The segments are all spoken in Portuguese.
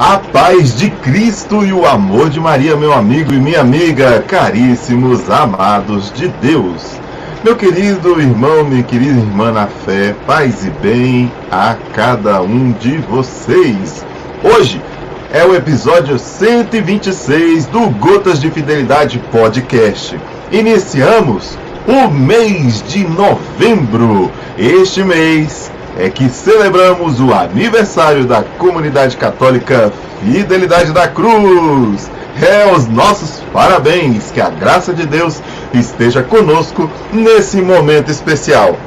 A paz de Cristo e o amor de Maria, meu amigo e minha amiga, caríssimos amados de Deus. Meu querido irmão, minha querida irmã na fé, paz e bem a cada um de vocês. Hoje é o episódio 126 do Gotas de Fidelidade Podcast. Iniciamos o mês de novembro. Este mês é que celebramos o aniversário da comunidade católica Fidelidade da Cruz. Os nossos parabéns, que a graça de Deus esteja conosco nesse momento especial.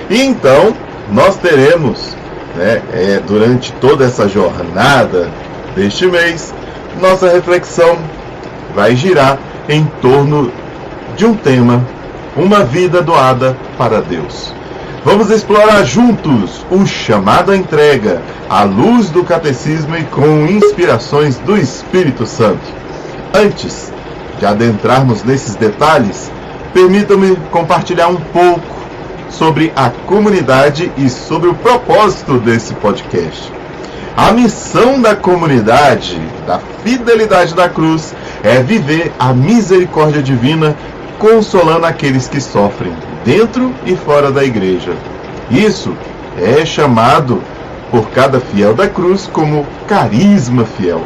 E então, nós teremos, durante toda essa jornada deste mês, nossa reflexão vai girar em torno de um tema: uma vida doada para Deus. Vamos explorar juntos o chamado à entrega, à luz do catecismo e com inspirações do Espírito Santo. Antes de adentrarmos nesses detalhes, permitam-me compartilhar um pouco sobre a comunidade e sobre o propósito desse podcast. A missão da comunidade da Fidelidade da Cruz é viver a misericórdia divina, consolando aqueles que sofrem, dentro e fora da igreja. Isso é chamado por cada fiel da cruz como carisma fiel.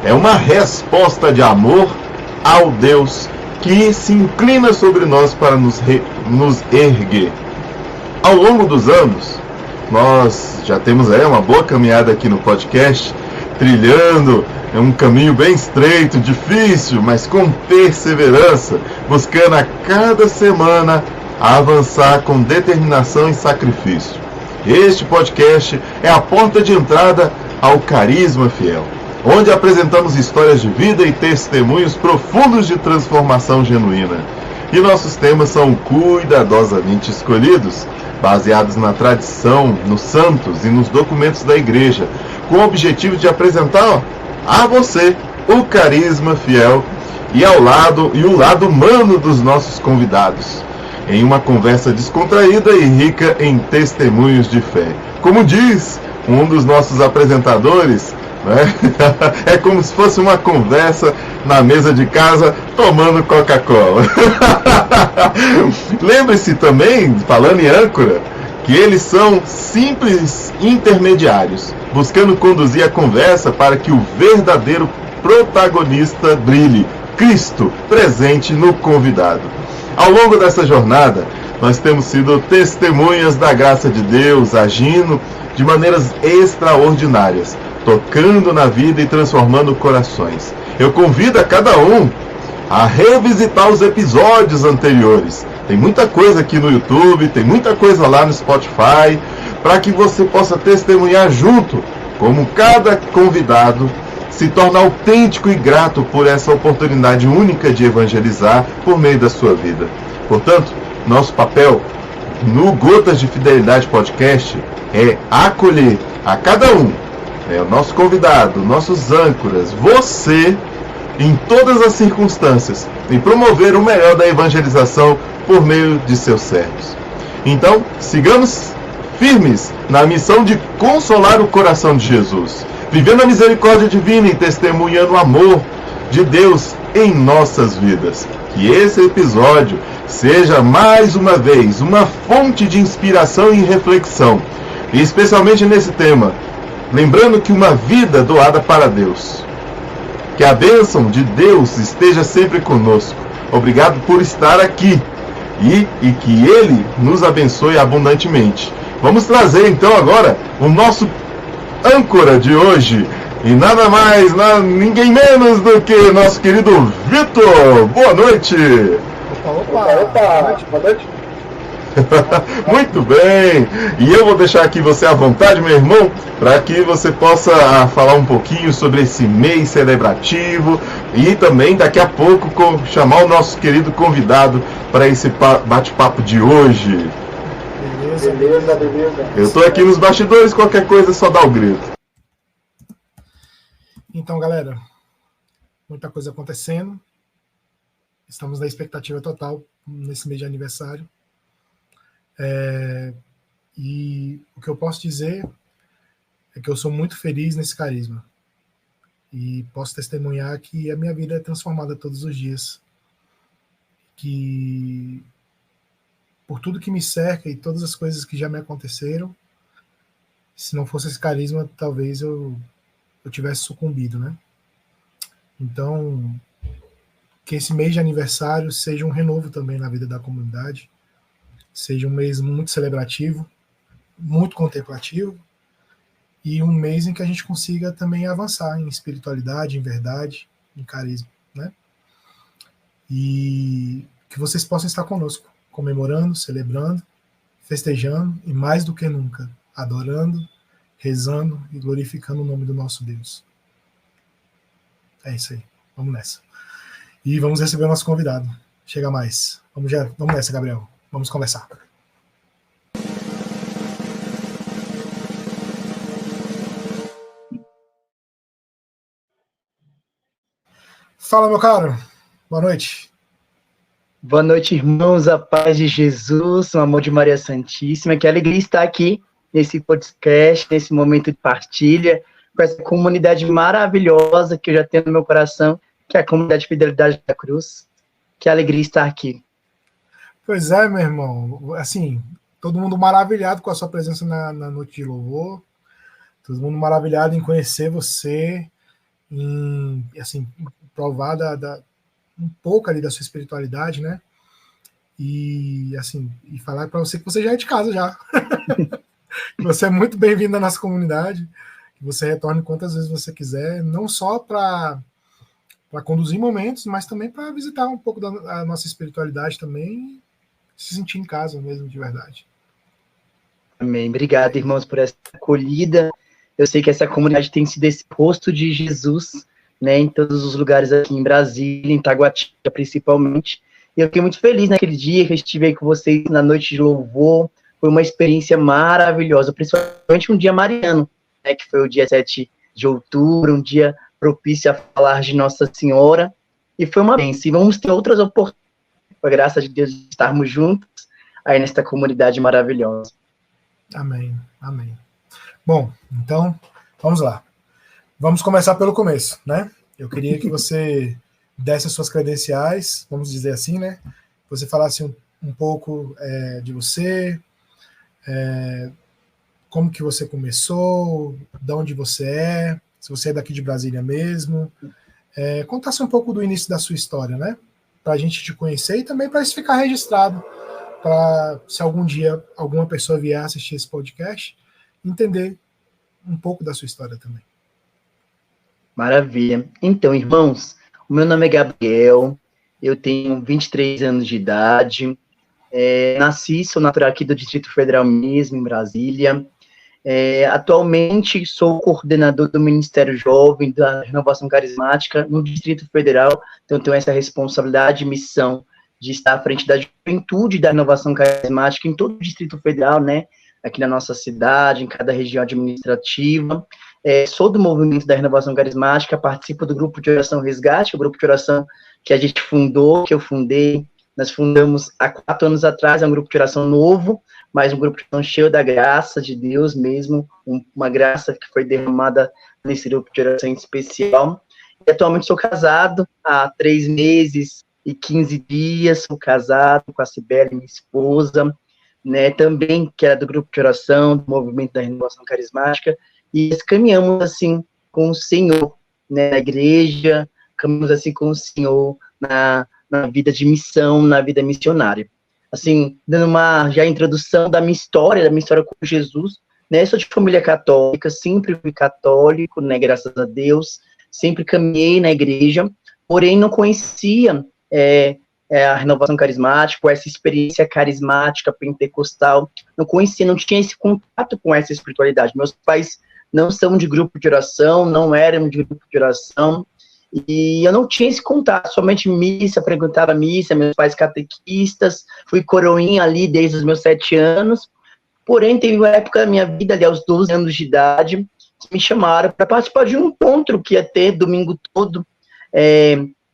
É uma resposta de amor ao Deus que se inclina sobre nós para nos erguer. Ao longo dos anos, nós já temos uma boa caminhada aqui no podcast, trilhando um caminho bem estreito, difícil, mas com perseverança, buscando a cada semana avançar com determinação e sacrifício. Este podcast é a porta de entrada ao carisma fiel, onde apresentamos histórias de vida e testemunhos profundos de transformação genuína. E nossos temas são cuidadosamente escolhidos, baseados na tradição, nos santos e nos documentos da igreja, com o objetivo de apresentar a você o carisma fiel e o lado humano dos nossos convidados, em uma conversa descontraída e rica em testemunhos de fé. Como diz um dos nossos apresentadores, é como se fosse uma conversa na mesa de casa tomando Coca-Cola. Lembre-se também, falando em âncora, que eles são simples intermediários, buscando conduzir a conversa para que o verdadeiro protagonista brilhe, Cristo presente no convidado. Ao longo dessa jornada, nós temos sido testemunhas da graça de Deus agindo de maneiras extraordinárias, tocando na vida e transformando corações. Eu convido a cada um a revisitar os episódios anteriores. Tem muita coisa aqui no YouTube, tem muita coisa lá no Spotify, para que você possa testemunhar junto, como cada convidado se torna autêntico e grato por essa oportunidade única de evangelizar por meio da sua vida. Portanto, nosso papel no Gotas de Fidelidade Podcast é acolher a cada um, o nosso convidado, nossos âncoras, você, em todas as circunstâncias, e promover o melhor da evangelização por meio de seus servos. Então, sigamos firmes na missão de consolar o coração de Jesus, vivendo a misericórdia divina e testemunhando o amor de Deus em nossas vidas. Que esse episódio seja mais uma vez uma fonte de inspiração e reflexão, e especialmente nesse tema, lembrando que uma vida doada para Deus. Que a bênção de Deus esteja sempre conosco. Obrigado por estar aqui e que Ele nos abençoe abundantemente. Vamos trazer então agora o nosso âncora de hoje, e nada mais, ninguém menos do que nosso querido Vitor. Boa noite! Opa! Boa noite. Muito bem! E eu vou deixar aqui você à vontade, meu irmão, para que você possa falar um pouquinho sobre esse mês celebrativo e também daqui a pouco chamar o nosso querido convidado para esse bate-papo de hoje. Beleza. Eu estou aqui nos bastidores, qualquer coisa só dá o grito. Então, galera, muita coisa acontecendo. Estamos na expectativa total nesse mês de aniversário. E o que eu posso dizer é que eu sou muito feliz nesse carisma. e posso testemunhar que a minha vida é transformada todos os dias. Que por tudo que me cerca e todas as coisas que já me aconteceram, se não fosse esse carisma, talvez eu tivesse sucumbido, né? Então, que esse mês de aniversário seja um renovo também na vida da comunidade, seja um mês muito celebrativo, muito contemplativo, e um mês em que a gente consiga também avançar em espiritualidade, em verdade, em carisma, né? E que vocês possam estar conosco, comemorando, celebrando, festejando e, mais do que nunca, adorando, rezando e glorificando o nome do nosso Deus. É isso aí. Vamos nessa. E vamos receber o nosso convidado. Chega mais. Vamos nessa, Gabriel. Vamos conversar. Fala, meu caro. Boa noite. Boa noite, irmãos. A paz de Jesus, o amor de Maria Santíssima. Que alegria estar aqui nesse podcast, nesse momento de partilha, com essa comunidade maravilhosa que eu já tenho no meu coração, que é a comunidade Fidelidade da Cruz. Que alegria estar aqui. Pois é, meu irmão. Assim, todo mundo maravilhado com a sua presença na Noite de Louvor. Todo mundo maravilhado em conhecer você, em, assim, provar um pouco ali da sua espiritualidade, né? E, assim, e falar para você que você já é de casa já. Você é muito bem-vindo à nossa comunidade, que você retorne quantas vezes você quiser, não só para conduzir momentos, mas também para visitar um pouco da nossa espiritualidade também, se sentir em casa mesmo, de verdade. Amém. Obrigado, irmãos, por essa acolhida. Eu sei que essa comunidade tem sido esse rosto de Jesus, né, em todos os lugares aqui em Brasília, em Taguatinga principalmente. E eu fiquei muito feliz naquele dia que eu estive aí com vocês na Noite de Louvor. Foi uma experiência maravilhosa, principalmente um dia mariano, né, que foi o dia 7 de outubro, um dia propício a falar de Nossa Senhora. E foi uma bênção. E vamos ter outras oportunidades, com a graça de Deus, de estarmos juntos aí nesta comunidade maravilhosa. Amém, amém. Bom, então, vamos lá. Vamos começar pelo começo, né? Eu queria que você desse as suas credenciais, vamos dizer assim, né? Você falasse um pouco de você, como que você começou, de onde você é, se você é daqui de Brasília mesmo, contasse um pouco do início da sua história, né? Para a gente te conhecer e também para isso ficar registrado, para se algum dia alguma pessoa vier assistir esse podcast, entender um pouco da sua história também. Maravilha. Então, irmãos, o meu nome é Gabriel, eu tenho 23 anos de idade, sou natural aqui do Distrito Federal mesmo, em Brasília. Atualmente sou coordenador do Ministério Jovem da Renovação Carismática no Distrito Federal, então tenho essa responsabilidade e missão de estar à frente da juventude da Renovação Carismática em todo o Distrito Federal, né, aqui na nossa cidade, em cada região administrativa. Sou do movimento da Renovação Carismática, participo do grupo de oração Resgate, o grupo de oração que a gente fundou, que eu fundei. Nós fundamos há 4 anos atrás, é um grupo de oração novo, mas um grupo de oração cheio da graça de Deus mesmo, uma graça que foi derramada nesse grupo de oração em especial. E atualmente sou casado há 3 meses e 15 dias, sou casado com a Cibele, minha esposa, né, também, que era do grupo de oração, do movimento da Renovação Carismática, e caminhamos assim com o Senhor, né, na igreja, caminhamos assim com o Senhor na vida de missão, na vida missionária. Assim, dando uma já introdução da minha história com Jesus, né, sou de família católica, sempre fui católico, né, graças a Deus, sempre caminhei na igreja, porém não conhecia a Renovação Carismática, essa experiência carismática, pentecostal, não conhecia, não tinha esse contato com essa espiritualidade. Meus pais não são de grupo de oração, não eram de grupo de oração, e eu não tinha esse contato, somente missa, frequentava missa, meus pais catequistas, fui coroinha ali desde os meus 7 anos, porém teve uma época da minha vida, ali aos 12 anos de idade, que me chamaram para participar de um encontro que ia ter domingo todo,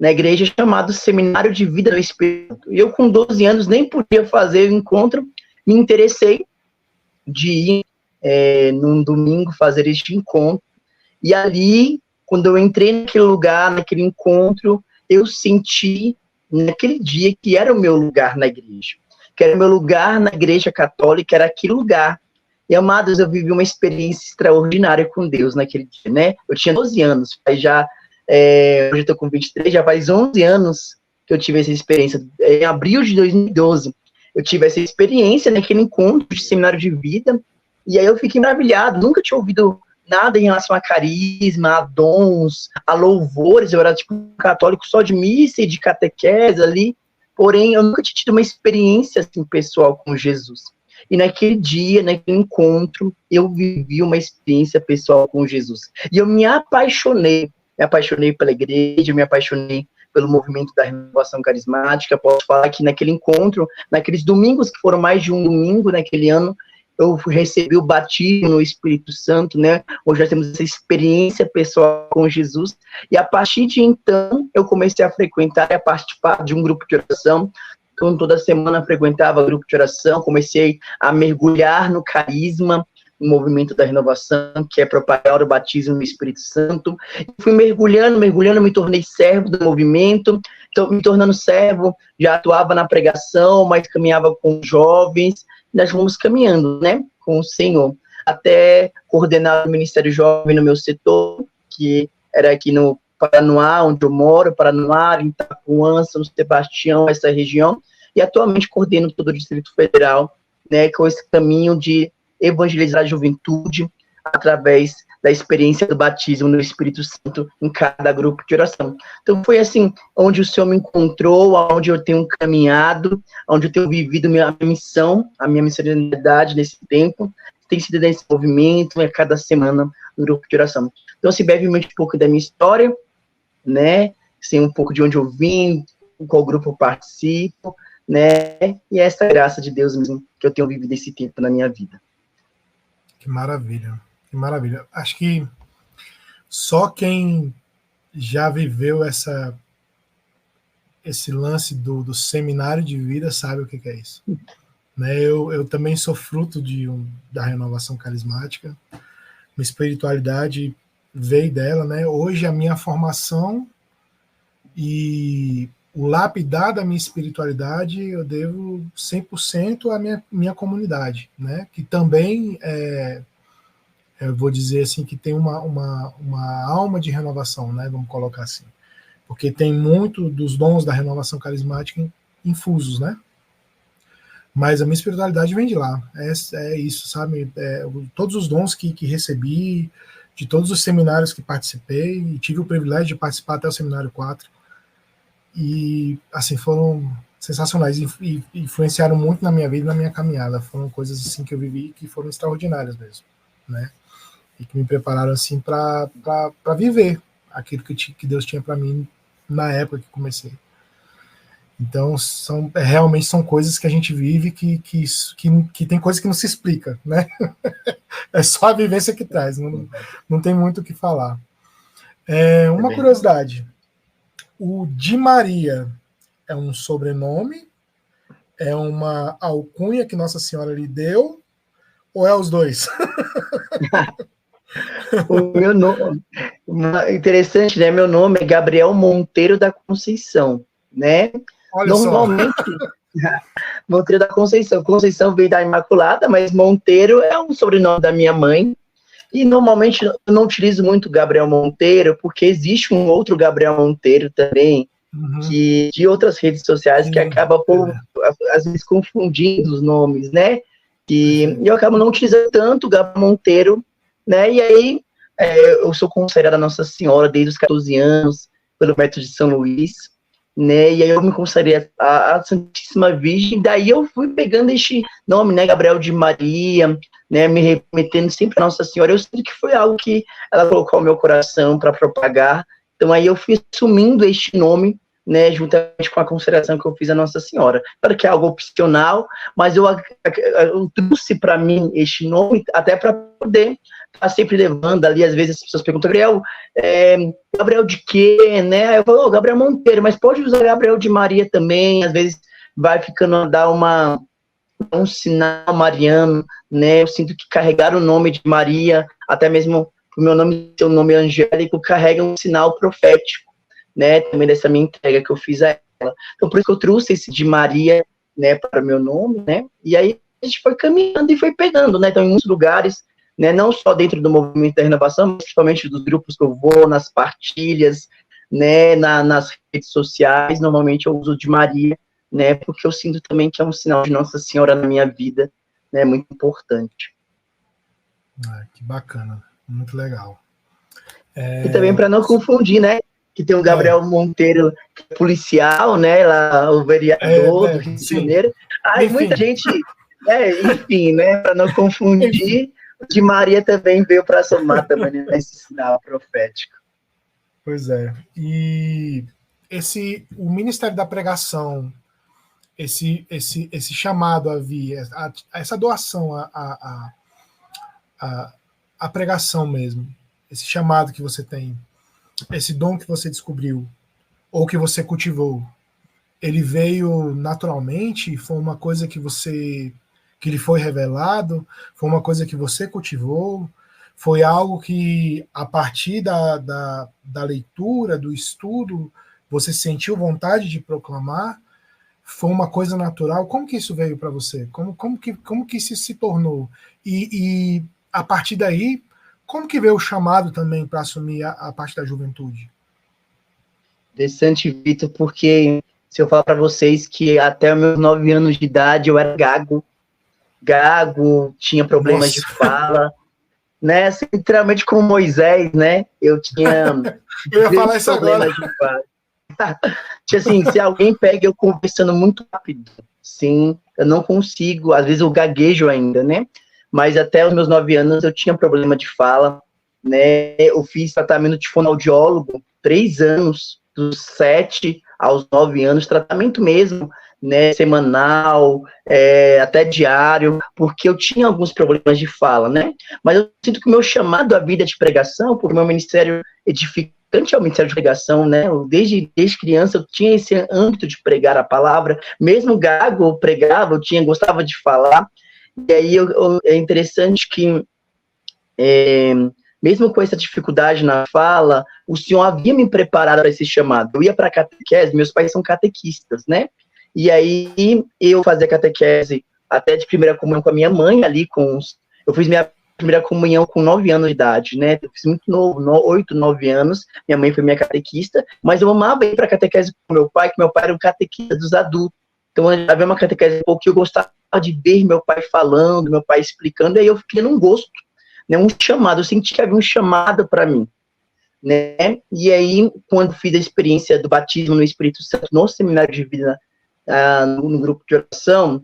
na igreja, chamado Seminário de Vida do Espírito. E eu, com 12 anos, nem podia fazer o encontro, me interessei de ir num domingo fazer este encontro, e ali quando eu entrei naquele lugar, naquele encontro, eu senti naquele dia que era o meu lugar na igreja, que era o meu lugar na igreja católica, era aquele lugar. E, amados, eu vivi uma experiência extraordinária com Deus naquele dia, né? Eu tinha 12 anos, hoje eu estou com 23, já faz 11 anos que eu tive essa experiência. Em abril de 2012, eu tive essa experiência naquele encontro de seminário de vida, e aí eu fiquei maravilhado, nunca tinha ouvido nada em relação a carisma, a dons, a louvores. Eu era tipo um católico só de missa e de catequese ali, porém eu nunca tinha tido uma experiência assim pessoal com Jesus. E naquele dia, naquele encontro, eu vivi uma experiência pessoal com Jesus. E eu me apaixonei pela igreja, me apaixonei pelo movimento da renovação carismática. Posso falar que naquele encontro, naqueles domingos, que foram mais de um domingo naquele ano, eu recebi o batismo no Espírito Santo, né? Hoje nós temos essa experiência pessoal com Jesus. E a partir de então, eu comecei a frequentar e a participar de um grupo de oração. Então, toda semana eu frequentava grupo de oração, comecei a mergulhar no carisma, no movimento da renovação, que é propagar o batismo no Espírito Santo. Fui mergulhando, me tornei servo do movimento. Então, me tornando servo, já atuava na pregação, mas caminhava com jovens. Nós fomos caminhando, né, com o Senhor, até coordenar o Ministério Jovem no meu setor, que era aqui no Paranoá, onde eu moro, Paranoá, em Itapuã, São Sebastião, essa região, e atualmente coordeno todo o Distrito Federal, né, com esse caminho de evangelizar a juventude através da experiência do batismo no Espírito Santo em cada grupo de oração. Então foi assim, onde o Senhor me encontrou, onde eu tenho caminhado, onde eu tenho vivido a minha missionalidade nesse tempo, tem sido nesse movimento, a cada semana no grupo de oração. Então, assim, brevemente um pouco da minha história, né, assim, um pouco de onde eu vim, com qual grupo eu participo, né, e essa graça de Deus mesmo que eu tenho vivido esse tempo na minha vida. Que maravilha, que maravilha. Acho que só quem já viveu esse lance do seminário de vida sabe o que é isso. Né, eu também sou fruto da renovação carismática, minha espiritualidade veio dela, né? Hoje a minha formação e o lapidar da minha espiritualidade eu devo 100% à minha comunidade, né? Que também eu vou dizer assim que tem uma alma de renovação, né? Vamos colocar assim, porque tem muito dos dons da renovação carismática infusos, né? Mas a minha espiritualidade vem de lá, é isso, sabe? Todos os dons que recebi, de todos os seminários que participei, e tive o privilégio de participar até o seminário 4, e assim, foram sensacionais, e influenciaram muito na minha vida e na minha caminhada. Foram coisas assim que eu vivi que foram extraordinárias mesmo, né? E que me prepararam assim para viver aquilo que Deus tinha para mim na época que comecei. Então, realmente são coisas que a gente vive que tem coisas que não se explica, né? É só a vivência que traz, não tem muito o que falar. Uma curiosidade, o Di Maria é um sobrenome, é uma alcunha que Nossa Senhora lhe deu, ou é os dois? O meu nome, interessante, né? Meu nome é Gabriel Monteiro da Conceição, né? Olha normalmente, Monteiro da Conceição. Conceição veio da Imaculada, mas Monteiro é um sobrenome da minha mãe. E normalmente eu não utilizo muito Gabriel Monteiro, porque existe um outro Gabriel Monteiro também, que, de outras redes sociais, que acaba, às vezes, confundindo os nomes, né? E eu acabo não utilizando tanto o Gabriel Monteiro, né? E aí, eu sou consagrada a Nossa Senhora desde os 14 anos, pelo método de São Luís, né, e aí eu me consagrei a Santíssima Virgem, daí eu fui pegando este nome, né, Gabriel de Maria, né, me remetendo sempre a Nossa Senhora. Eu sinto que foi algo que ela colocou ao meu coração para propagar, então aí eu fui assumindo este nome, né, juntamente com a consagração que eu fiz a Nossa Senhora. Claro que é algo opcional, mas eu trouxe para mim este nome até para poder estar sempre levando ali. Às vezes as pessoas perguntam, Gabriel de quê, né? Eu falo, Gabriel Monteiro, mas pode usar Gabriel de Maria também. Às vezes vai ficando a dar um sinal mariano, né? Eu sinto que carregar o nome de Maria, até mesmo o meu nome, seu nome angélico, carrega um sinal profético, né, também dessa minha entrega que eu fiz a ela. Então, por isso que eu trouxe esse de Maria, né, para o meu nome, né, e aí a gente foi caminhando e foi pegando, né, então em muitos lugares, né, não só dentro do movimento da renovação, mas principalmente dos grupos que eu vou, nas partilhas, né, nas redes sociais, normalmente eu uso de Maria, né, porque eu sinto também que é um sinal de Nossa Senhora na minha vida, né, muito importante. Que bacana, muito legal. E também para não confundir, né, que tem o Gabriel Monteiro, que é policial, né, lá, o vereador do Rio de Janeiro. Aí muita gente, enfim, né, para não confundir, de Maria também veio para somar também nesse sinal profético. Pois é. E o Ministério da Pregação, esse chamado a vir, essa doação à pregação mesmo, esse chamado que você tem, esse dom que você descobriu, ou que você cultivou, ele veio naturalmente? Foi uma coisa que lhe foi revelado? Foi uma coisa que você cultivou? Foi algo que, a partir da leitura, do estudo, você sentiu vontade de proclamar? Foi uma coisa natural? Como que isso veio para você? Como que isso se tornou? E a partir daí, como que veio o chamado também para assumir a parte da juventude? Interessante, Vitor, porque se eu falar para vocês que até os meus 9 anos de idade eu era gago, tinha problemas de fala, né, assim, literalmente como Moisés, né, eu tinha eu ia falar isso problemas agora. de fala. Tinha assim, se alguém pega eu conversando muito rápido, sim, eu não consigo, às vezes eu gaguejo ainda, né, mas até os meus 9 anos eu tinha problema de fala, né, eu fiz tratamento de fonoaudiólogo, 3 anos, dos 7 aos 9 anos, tratamento mesmo, né, semanal, até diário, porque eu tinha alguns problemas de fala, né, mas eu sinto que o meu chamado à vida de pregação, porque o meu ministério edificante é o ministério de pregação, né, desde criança eu tinha esse âmbito de pregar a palavra, mesmo gago eu pregava, gostava de falar, e aí é interessante que, mesmo com essa dificuldade na fala, o Senhor havia me preparado para esse chamado. Eu ia para a catequese, meus pais são catequistas, né? E aí eu fazia catequese até de primeira comunhão com a minha mãe, eu fiz minha primeira comunhão com 9 anos de idade, né? Eu fiz muito novo, 8, 9 anos, minha mãe foi minha catequista, mas eu amava ir para a catequese com meu pai, que meu pai era um catequista dos adultos. Então havia uma catequese que eu gostava de ver meu pai falando, meu pai explicando, e aí eu fiquei num gosto, né, um chamado, eu senti que havia um chamado para mim, né, e aí, quando fiz a experiência do batismo no Espírito Santo, no seminário de vida, no grupo de oração,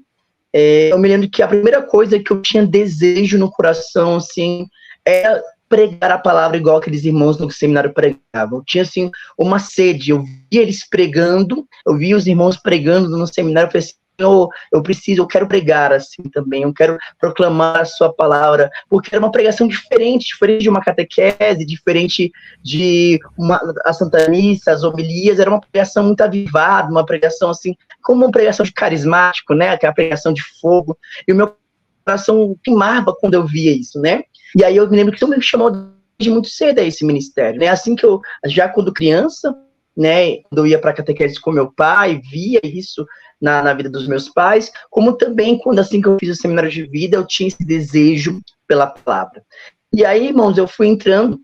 eu me lembro que a primeira coisa que eu tinha desejo no coração, assim, era pregar a palavra igual aqueles irmãos no seminário pregavam. Eu tinha, assim, uma sede, eu via eles pregando, eu via os irmãos pregando no seminário, eu falei assim, eu quero pregar assim também, eu quero proclamar a sua palavra, porque era uma pregação diferente de uma catequese, diferente de a Santa Missa, as homilias, era uma pregação muito avivada, uma pregação assim, como uma pregação de carismático, né, aquela pregação de fogo, e o meu coração queimava quando eu via isso, né, e aí eu me lembro que Deus me chamou de muito cedo a esse ministério, né, assim que eu, já quando criança, né, quando eu ia para a catequese com meu pai, via isso na vida dos meus pais, como também quando assim que eu fiz o seminário de vida, eu tinha esse desejo pela palavra. E aí, irmãos, eu fui entrando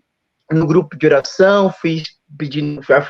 no grupo de oração, fui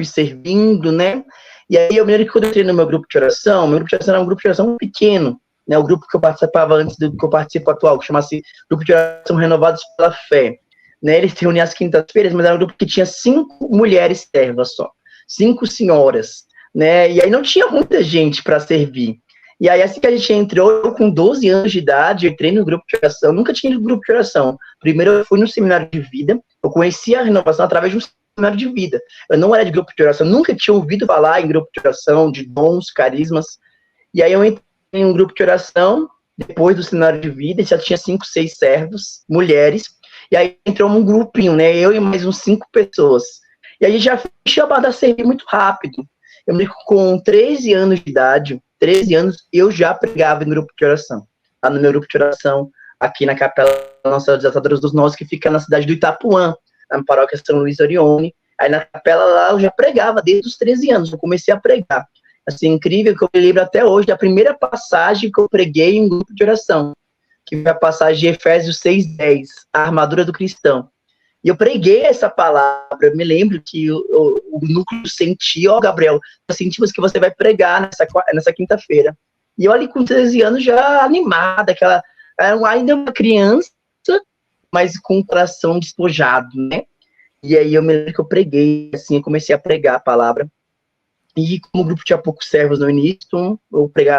servindo, né, e aí eu me lembro que quando eu entrei no meu grupo de oração era um grupo de oração pequeno, né, o grupo que eu participava antes do que eu participo atual, que chama-se Grupo de Oração Renovados pela Fé, né, eles se reuniam às quintas-feiras, mas era um grupo que tinha 5 mulheres servas só, 5 senhoras, né, e aí não tinha muita gente para servir. E aí, assim que a gente entrou, eu com 12 anos de idade, eu entrei no grupo de oração, nunca tinha ido no grupo de oração. Primeiro eu fui no seminário de vida, eu conheci a renovação através de um seminário de vida. Eu não era de grupo de oração, nunca tinha ouvido falar em grupo de oração, de dons, carismas. E aí eu entrei em um grupo de oração, depois do seminário de vida, já tinha 5, 6 servos, mulheres, e aí entrou um grupinho, né, eu e mais uns 5 pessoas. E aí já fui chamado a servir muito rápido. Eu me lembro com 13 anos de idade, 13 anos, eu já pregava no grupo de oração. Lá no meu grupo de oração, aqui na Capela Nossa Desatada dos Nós, que fica na cidade do Itapuã, na paróquia São Luís Orione. Aí na capela lá eu já pregava desde os 13 anos, eu comecei a pregar. Assim, incrível que eu me lembro até hoje da primeira passagem que eu preguei em um grupo de oração, que foi a passagem de Efésios 6:10, a armadura do cristão. E eu preguei essa palavra, eu me lembro que o núcleo sentiu, Gabriel, nós sentimos que você vai pregar nessa quinta-feira. E eu ali com 13 anos já animada, ainda uma criança, mas com o coração despojado, né? E aí eu me lembro que eu preguei, assim, eu comecei a pregar a palavra. E como o grupo tinha poucos servos no início,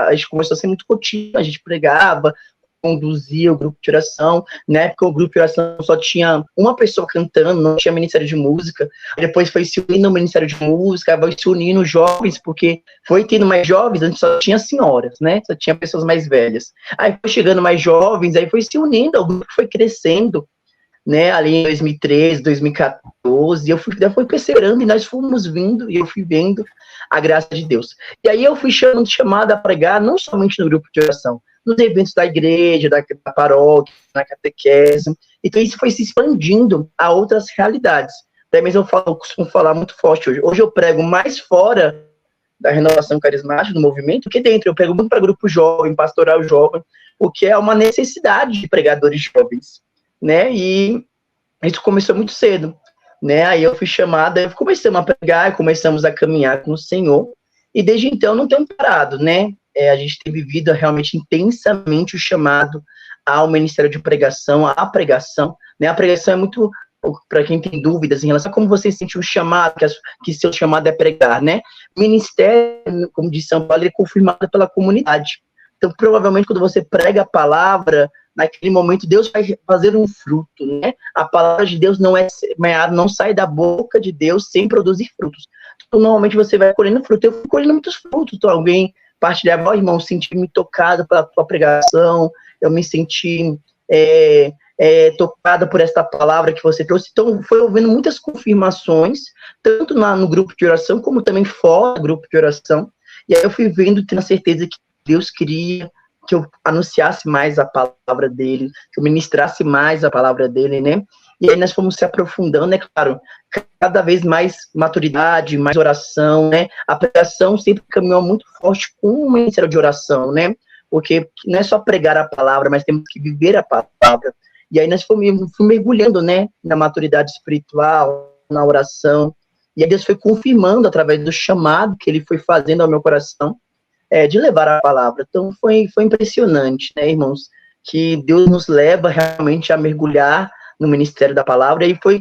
a gente começou a ser muito contínuo, a gente pregava, conduzia o grupo de oração. Na época o grupo de oração só tinha uma pessoa cantando, não tinha ministério de música. Depois foi se unindo o ministério de música, foi se unindo os jovens, porque foi tendo mais jovens, antes só tinha senhoras, né? Só tinha pessoas mais velhas. Aí foi chegando mais jovens, aí foi se unindo, o grupo foi crescendo, né? Ali em 2013, 2014, eu fui perseverando e nós fomos vindo, e eu fui vendo a graça de Deus. E aí eu fui chamada a pregar, não somente no grupo de oração, nos eventos da igreja, da paróquia, na catequese. Então isso foi se expandindo a outras realidades. Até mesmo eu costumo falar muito forte hoje. Hoje eu prego mais fora da renovação carismática, do movimento, que dentro. Eu prego muito para grupo jovem, pastoral jovem, porque é uma necessidade de pregadores jovens, né? E isso começou muito cedo, né? Aí eu fui chamada, começamos a pregar, começamos a caminhar com o Senhor, e desde então não tenho parado, né? A gente tem vivido realmente intensamente o chamado ao ministério de pregação, à pregação, né? A pregação é muito, para quem tem dúvidas em relação a como você sente o chamado, que seu chamado é pregar, né? O ministério, como diz São Paulo, ele é confirmado pela comunidade. Então, provavelmente, quando você prega a palavra, naquele momento, Deus vai fazer um fruto, né? A palavra de Deus não sai da boca de Deus sem produzir frutos. Então, normalmente, você vai colhendo fruto. Eu fui colhendo muitos frutos. Então, alguém partilhava, irmão, senti-me tocado pela tua pregação, eu me senti tocada por esta palavra que você trouxe. Então, foi ouvindo muitas confirmações, tanto no grupo de oração, como também fora do grupo de oração. E aí eu fui vendo, tendo a certeza que Deus queria que eu anunciasse mais a palavra dele, que eu ministrasse mais a palavra dele, né? E aí nós fomos se aprofundando, né? Claro, cada vez mais maturidade, mais oração, né? A pregação sempre caminhou muito forte com o ministério de oração, né? Porque não é só pregar a palavra, mas temos que viver a palavra. E aí nós fomos mergulhando, né? Na maturidade espiritual, na oração. E aí Deus foi confirmando através do chamado que ele foi fazendo ao meu coração, de levar a palavra. Então foi impressionante, né, irmãos? Que Deus nos leva realmente a mergulhar no ministério da palavra, e fui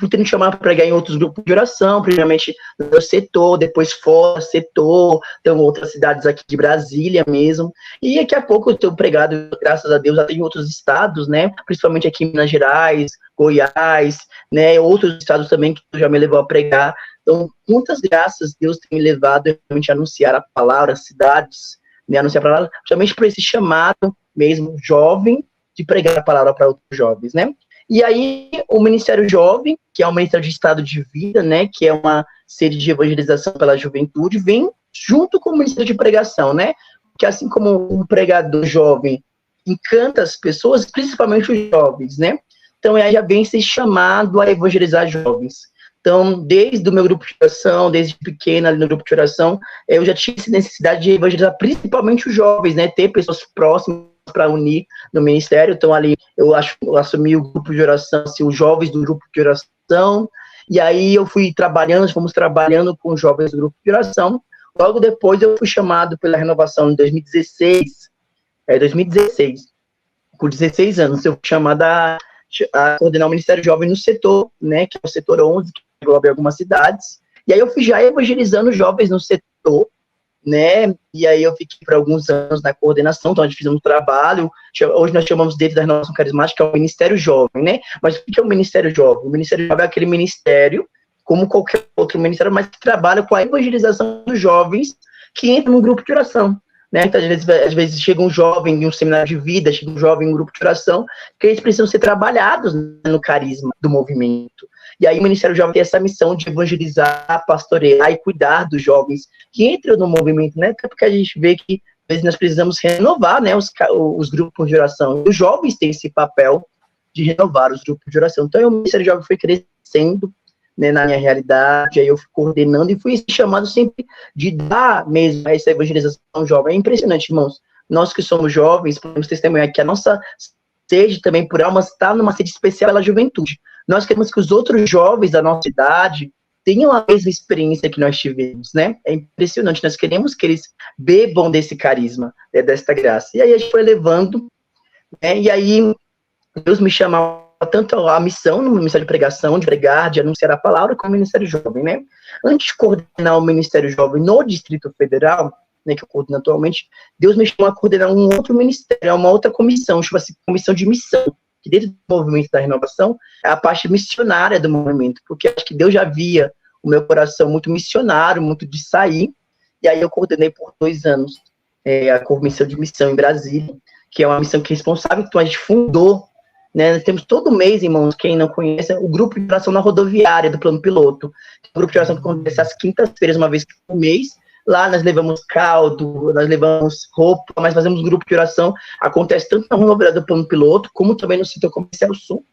tendo chamado para pregar em outros grupos de oração, primeiramente no setor, depois fora setor, tem outras cidades aqui de Brasília mesmo, e daqui a pouco eu tenho pregado, graças a Deus, até em outros estados, né, principalmente aqui em Minas Gerais, Goiás, né, outros estados também que já me levou a pregar. Então, muitas graças Deus tem me levado realmente a anunciar a palavra, as cidades, né, anunciar a palavra, justamente por esse chamado mesmo jovem de pregar a palavra para outros jovens, né. E aí, o Ministério Jovem, que é o Ministério de Estado de Vida, né, que é uma série de evangelização pela juventude, vem junto com o Ministério de Pregação, né, que assim como um pregador jovem encanta as pessoas, principalmente os jovens, né, então aí já vem ser chamado a evangelizar jovens. Então, desde o meu grupo de oração, desde pequena ali no grupo de oração, eu já tinha essa necessidade de evangelizar principalmente os jovens, né, ter pessoas próximas para unir no ministério. Então ali eu assumi o grupo de oração, assim, os jovens do grupo de oração, e aí eu fui trabalhando, fomos trabalhando com os jovens do grupo de oração. Logo depois eu fui chamado pela renovação em 2016, com 16 anos, eu fui chamado a coordenar o Ministério Jovem no setor, né, que é o setor 11, que engloba algumas cidades, e aí eu fui já evangelizando jovens no setor, né, e aí eu fiquei por alguns anos na coordenação, então a gente fez um trabalho, hoje nós chamamos dentro da renovação carismática, é o Ministério Jovem, né, mas o que é o Ministério Jovem? O Ministério Jovem é aquele ministério, como qualquer outro ministério, mas que trabalha com a evangelização dos jovens que entram num grupo de oração, né, então às vezes chega um jovem em um seminário de vida, chega um jovem em um grupo de oração, que eles precisam ser trabalhados no carisma do movimento. E aí o Ministério Jovem tem essa missão de evangelizar, pastorear e cuidar dos jovens que entram no movimento, né? Até porque a gente vê que às vezes nós precisamos renovar, né, os grupos de oração. Os jovens têm esse papel de renovar os grupos de oração. Então, o Ministério Jovem foi crescendo, né, na minha realidade, aí eu fui coordenando e fui chamado sempre de dar mesmo essa evangelização jovem. É impressionante, irmãos. Nós que somos jovens, podemos testemunhar que a nossa sede também por almas está numa sede especial pela juventude. Nós queremos que os outros jovens da nossa idade tenham a mesma experiência que nós tivemos, né? É impressionante, nós queremos que eles bebam desse carisma, né, desta graça. E aí a gente foi levando, né, e aí Deus me chamava tanto a missão, no Ministério de Pregação, de pregar, de anunciar a palavra, como o Ministério Jovem, né? Antes de coordenar o Ministério Jovem no Distrito Federal, né, que eu coordeno atualmente, Deus me chamou a coordenar um outro ministério, uma outra comissão, chama-se Comissão de Missão, que dentro do movimento da renovação é a parte missionária do movimento, porque acho que Deus já via o meu coração muito missionário, muito de sair, e aí eu coordenei por 2 anos a Comissão de Missão em Brasília, que é uma missão que é responsável, então a gente fundou, né, nós temos todo mês, irmãos, quem não conhece, o grupo de oração na rodoviária do Plano Piloto, o grupo de oração que acontece às quintas-feiras, uma vez por mês. Lá nós levamos caldo, nós levamos roupa, mas fazemos um grupo de oração, acontece tanto na rodoviária do Plano Piloto, como também no setor comercial sul.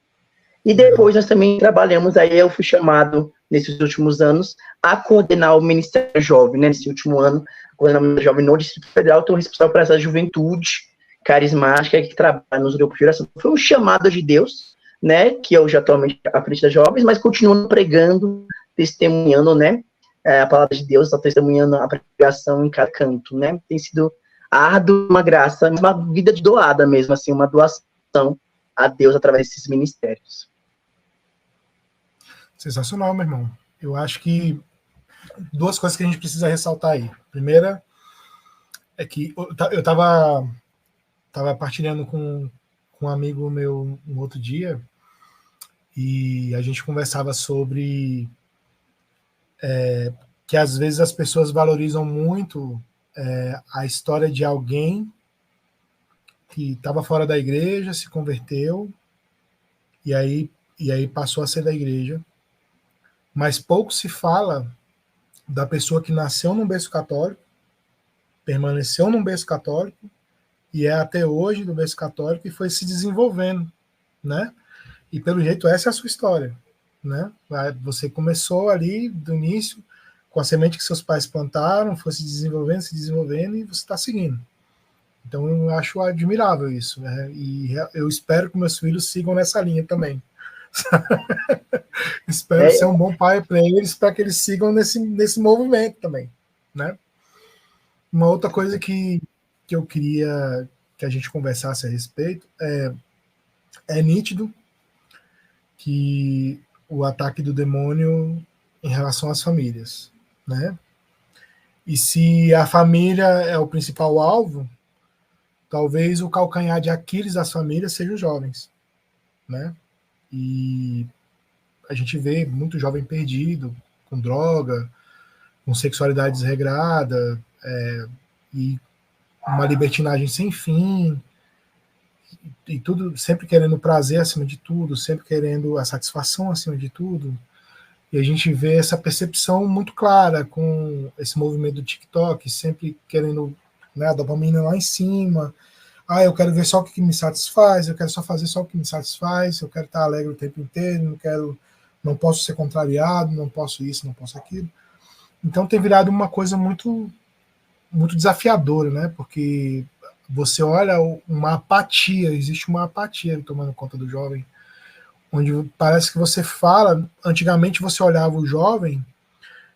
E depois nós também trabalhamos, aí eu fui chamado, nesses últimos anos, a coordenar o Ministério Jovem, né, nesse último ano, coordenar o Ministério Jovem no Distrito Federal, estou responsável por essa juventude carismática que trabalha nos grupos de oração. Foi um chamado de Deus, né, que eu já atualmente à frente das jovens, mas continuo pregando, testemunhando, né, a palavra de Deus, está testemunhando a pregação em cada canto, né, tem sido árduo, uma graça, uma vida de doada mesmo, assim, uma doação a Deus através desses ministérios. Sensacional, meu irmão. Eu acho que 2 coisas que a gente precisa ressaltar aí. Primeira é que eu estava partilhando com um amigo meu um outro dia e a gente conversava sobre que às vezes as pessoas valorizam muito a história de alguém que estava fora da igreja, se converteu e aí passou a ser da igreja, mas pouco se fala da pessoa que nasceu num berço católico, permaneceu num berço católico e é até hoje do berço católico e foi se desenvolvendo, né? E pelo jeito essa é a sua história, né? Você começou ali do início com a semente que seus pais plantaram, foi se desenvolvendo e você está seguindo. Então eu acho admirável isso, né? E eu espero que meus filhos sigam nessa linha também. Espero ser um bom pai para eles, para que eles sigam nesse movimento também, né? Uma outra coisa que eu queria que a gente conversasse a respeito é nítido que o ataque do demônio em relação às famílias, né? E se a família é o principal alvo, talvez o calcanhar de Aquiles das famílias seja os jovens, né? E a gente vê muito jovem perdido, com droga, com sexualidade desregrada, e uma libertinagem sem fim, e tudo sempre querendo prazer acima de tudo, sempre querendo a satisfação acima de tudo. E a gente vê essa percepção muito clara com esse movimento do TikTok, sempre querendo, né, a dopamina lá em cima. Eu quero ver só o que me satisfaz, eu quero só fazer só o que me satisfaz, eu quero estar alegre o tempo inteiro, não posso ser contrariado, não posso isso, não posso aquilo. Então tem virado uma coisa muito, muito desafiadora, né? Porque você olha uma apatia, existe uma apatia tomando conta do jovem, onde parece que você fala, antigamente você olhava o jovem,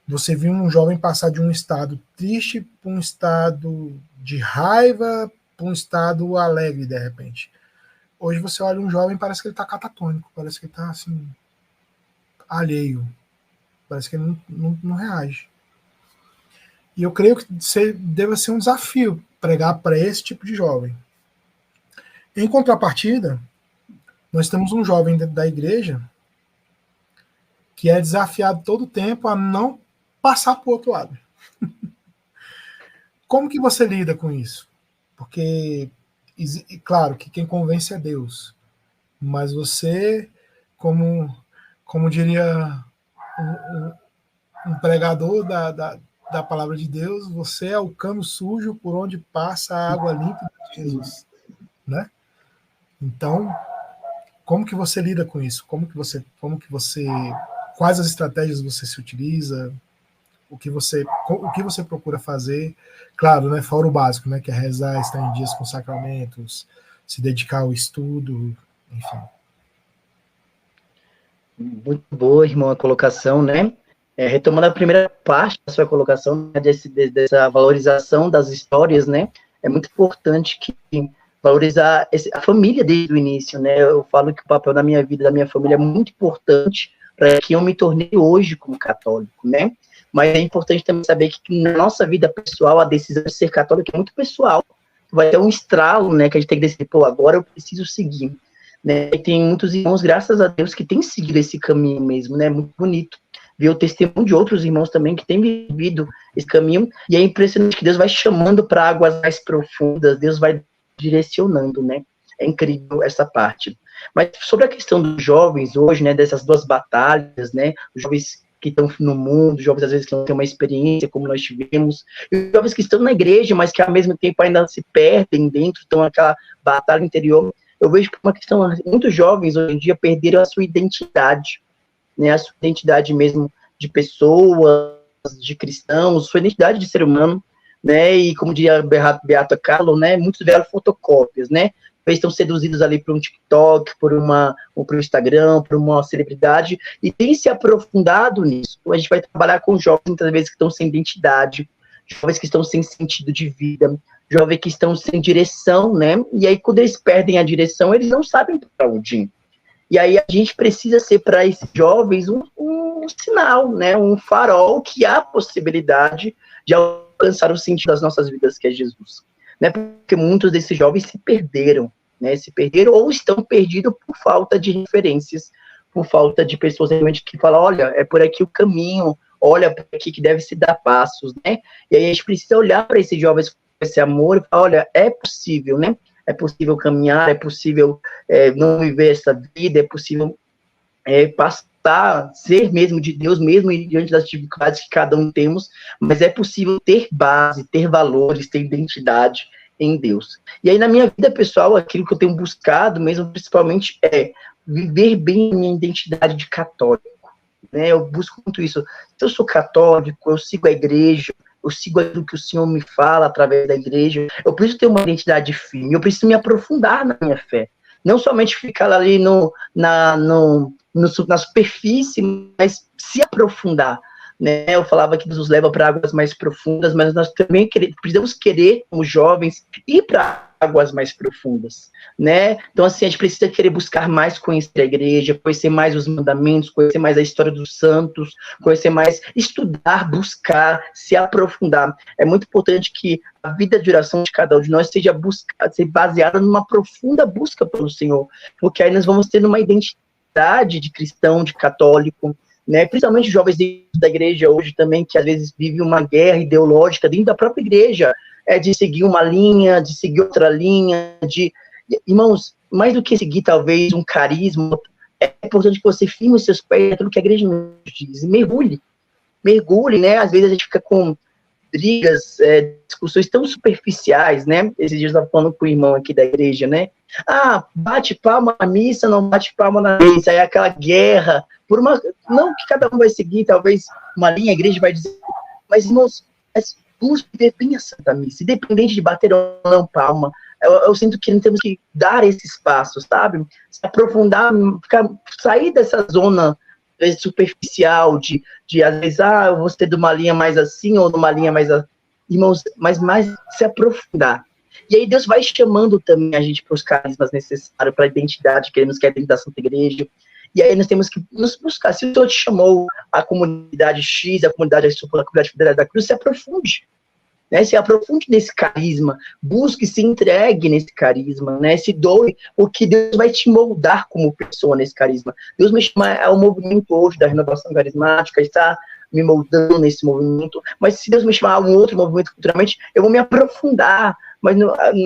você via um jovem passar de um estado triste para um estado de raiva, para um estado alegre, de repente. Hoje você olha um jovem, parece que ele está catatônico, parece que ele está assim, alheio, parece que ele não reage. E eu creio que deve ser um desafio pregar para esse tipo de jovem. Em contrapartida, nós temos um jovem dentro da igreja que é desafiado todo o tempo a não passar para o outro lado. Como que você lida com isso? Porque, claro, que quem convence é Deus, mas você, como diria um pregador da palavra de Deus, você é o cano sujo por onde passa a água limpa de Jesus, né? Então, como que você lida com isso? Quais as estratégias você se utiliza? O que você procura fazer? Claro, né, fora o básico, né, que é rezar, estar em dias com sacramentos, se dedicar ao estudo, enfim. Muito boa, irmão, a colocação, né? Retomando a primeira parte da sua colocação, né, dessa valorização das histórias, né? É muito importante que valorizar a família desde o início, né? Eu falo que o papel da minha vida, da minha família, é muito importante para que eu me tornei hoje como católico, né? Mas é importante também saber que na nossa vida pessoal, a decisão de ser católico é muito pessoal. Vai ter um estralo, né, que a gente tem que decidir, pô, agora eu preciso seguir, né? E tem muitos irmãos, graças a Deus, que têm seguido esse caminho mesmo, né? Muito bonito ver o testemunho de outros irmãos também que têm vivido esse caminho, e é impressionante que Deus vai chamando para águas mais profundas, Deus vai direcionando, né? É incrível essa parte. Mas sobre a questão dos jovens hoje, né, dessas duas batalhas, né, os jovens que estão no mundo, jovens às vezes que não têm uma experiência como nós tivemos, e os jovens que estão na igreja, mas que ao mesmo tempo ainda se perdem dentro, estão naquela batalha interior. Eu vejo que uma questão, muitos jovens hoje em dia perderam a sua identidade, né, a sua identidade mesmo de pessoas, de cristãos, sua identidade de ser humano, né, e como diria Beato Carlo, né, muitos vieram fotocópias, né, eles estão seduzidos ali por um TikTok, por um Instagram, por uma celebridade, e tem se aprofundado nisso. A gente vai trabalhar com jovens, muitas vezes, que estão sem identidade, jovens que estão sem sentido de vida, jovens que estão sem direção, né? E aí, quando eles perdem a direção, eles não sabem para onde ir. E aí, a gente precisa ser, para esses jovens, um sinal, né? Um farol que há a possibilidade de alcançar o sentido das nossas vidas, que é Jesus. Né, porque muitos desses jovens se perderam, né, ou estão perdidos por falta de referências, por falta de pessoas realmente que falam, olha, é por aqui o caminho, olha, por aqui que deve se dar passos, né, e aí a gente precisa olhar para esses jovens com esse amor e falar, olha, é possível, né, é possível caminhar, é possível não viver essa vida, é possível ser mesmo de Deus, mesmo diante das dificuldades que cada um temos, mas é possível ter base, ter valores, ter identidade em Deus. E aí, na minha vida pessoal, aquilo que eu tenho buscado mesmo, principalmente, é viver bem a minha identidade de católico, né? Eu busco muito isso. Se eu sou católico, eu sigo a igreja, eu sigo aquilo que o Senhor me fala através da igreja, eu preciso ter uma identidade firme, eu preciso me aprofundar na minha fé. Não somente ficar ali na superfície, mas se aprofundar, né? Eu falava que Deus nos leva para águas mais profundas, mas nós também precisamos querer, como jovens, ir para águas mais profundas, né? Então, assim, a gente precisa querer buscar mais conhecer a igreja, conhecer mais os mandamentos, conhecer mais a história dos santos, conhecer mais, estudar, buscar, se aprofundar. É muito importante que a vida de oração de cada um de nós seja baseada numa profunda busca pelo Senhor, porque aí nós vamos ter uma identidade de cristão, de católico, né, principalmente jovens da igreja hoje também, que às vezes vivem uma guerra ideológica dentro da própria igreja, de seguir uma linha, de seguir outra linha, irmãos, mais do que seguir talvez um carisma, é importante que você firme os seus pés naquilo que a igreja diz, mergulhe, né, às vezes a gente fica com brigas, discussões tão superficiais, né, esses dias eu estava falando com o irmão aqui da igreja, né, bate palma na missa, não bate palma na missa, aí aquela guerra, não que cada um vai seguir, talvez uma linha, a igreja vai dizer, mas, irmãos, vamos viver bem a Santa Missa, independente de bater ou não palma, eu sinto que nós temos que dar esses passos, sabe, se aprofundar, sair dessa zona superficial, de às vezes, eu vou ser de uma linha mais assim, ou de uma linha mais assim, irmãos, mas mais se aprofundar. E aí Deus vai chamando também a gente para os carismas necessários, para a identidade que Ele nos quer dentro da Santa Igreja. E aí nós temos que nos buscar. Se o Senhor te chamou a comunidade X, a comunidade Fidelidade da Cruz, se aprofunde. Né? Se aprofunde nesse carisma. Busque, se entregue nesse carisma. Né? Se doe, porque Deus vai te moldar como pessoa nesse carisma. Deus me chama ao movimento hoje da renovação carismática, está me moldando nesse movimento. Mas se Deus me chamar a um outro movimento futuramente, eu vou me aprofundar. Mas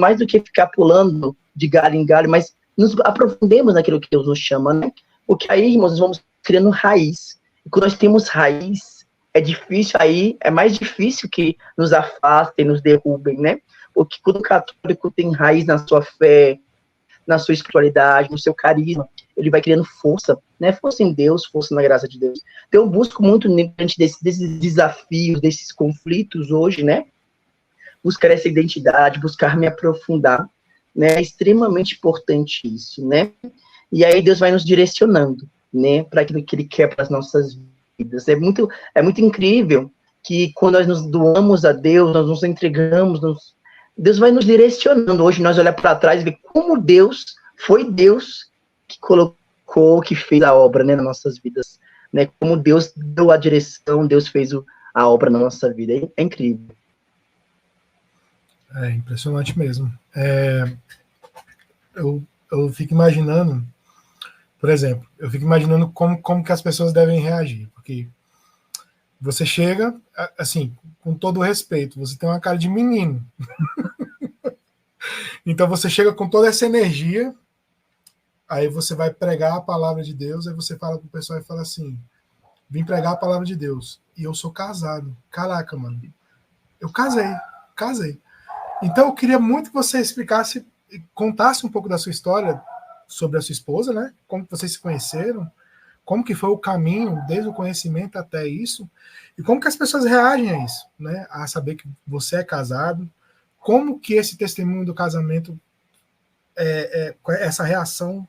mais do que ficar pulando de galho em galho, mas nos aprofundemos naquilo que Deus nos chama, né? Porque aí, irmãos, nós vamos criando raiz. E quando nós temos raiz, é difícil aí, é mais difícil que nos afastem, nos derrubem, né? Porque quando o católico tem raiz na sua fé, na sua espiritualidade, no seu carisma, ele vai criando força, né? Força em Deus, força na graça de Deus. Então, eu busco muito diante desses desafios, desses conflitos hoje, né? Buscar essa identidade, buscar me aprofundar, né? É extremamente importante isso, né? E aí Deus vai nos direcionando, né? Para aquilo que Ele quer para as nossas vidas. É muito incrível que quando nós nos doamos a Deus, nós nos entregamos, Deus vai nos direcionando. Hoje nós olhamos para trás e vemos como foi Deus que colocou, que fez a obra, né, nas nossas vidas, né? Como Deus deu a direção, Deus fez a obra na nossa vida. É incrível. É impressionante mesmo. Eu fico imaginando, por exemplo, como que as pessoas devem reagir, porque você chega, assim, com todo o respeito, você tem uma cara de menino. Então você chega com toda essa energia, aí você vai pregar a palavra de Deus, aí você fala pro pessoal e fala assim, vim pregar a palavra de Deus, e eu sou casado. Caraca, mano, eu casei. Então eu queria muito que você contasse um pouco da sua história sobre a sua esposa, né? Como que vocês se conheceram, como que foi o caminho desde o conhecimento até isso, e como que as pessoas reagem a isso, né? A saber que você é casado, como que esse testemunho do casamento, essa reação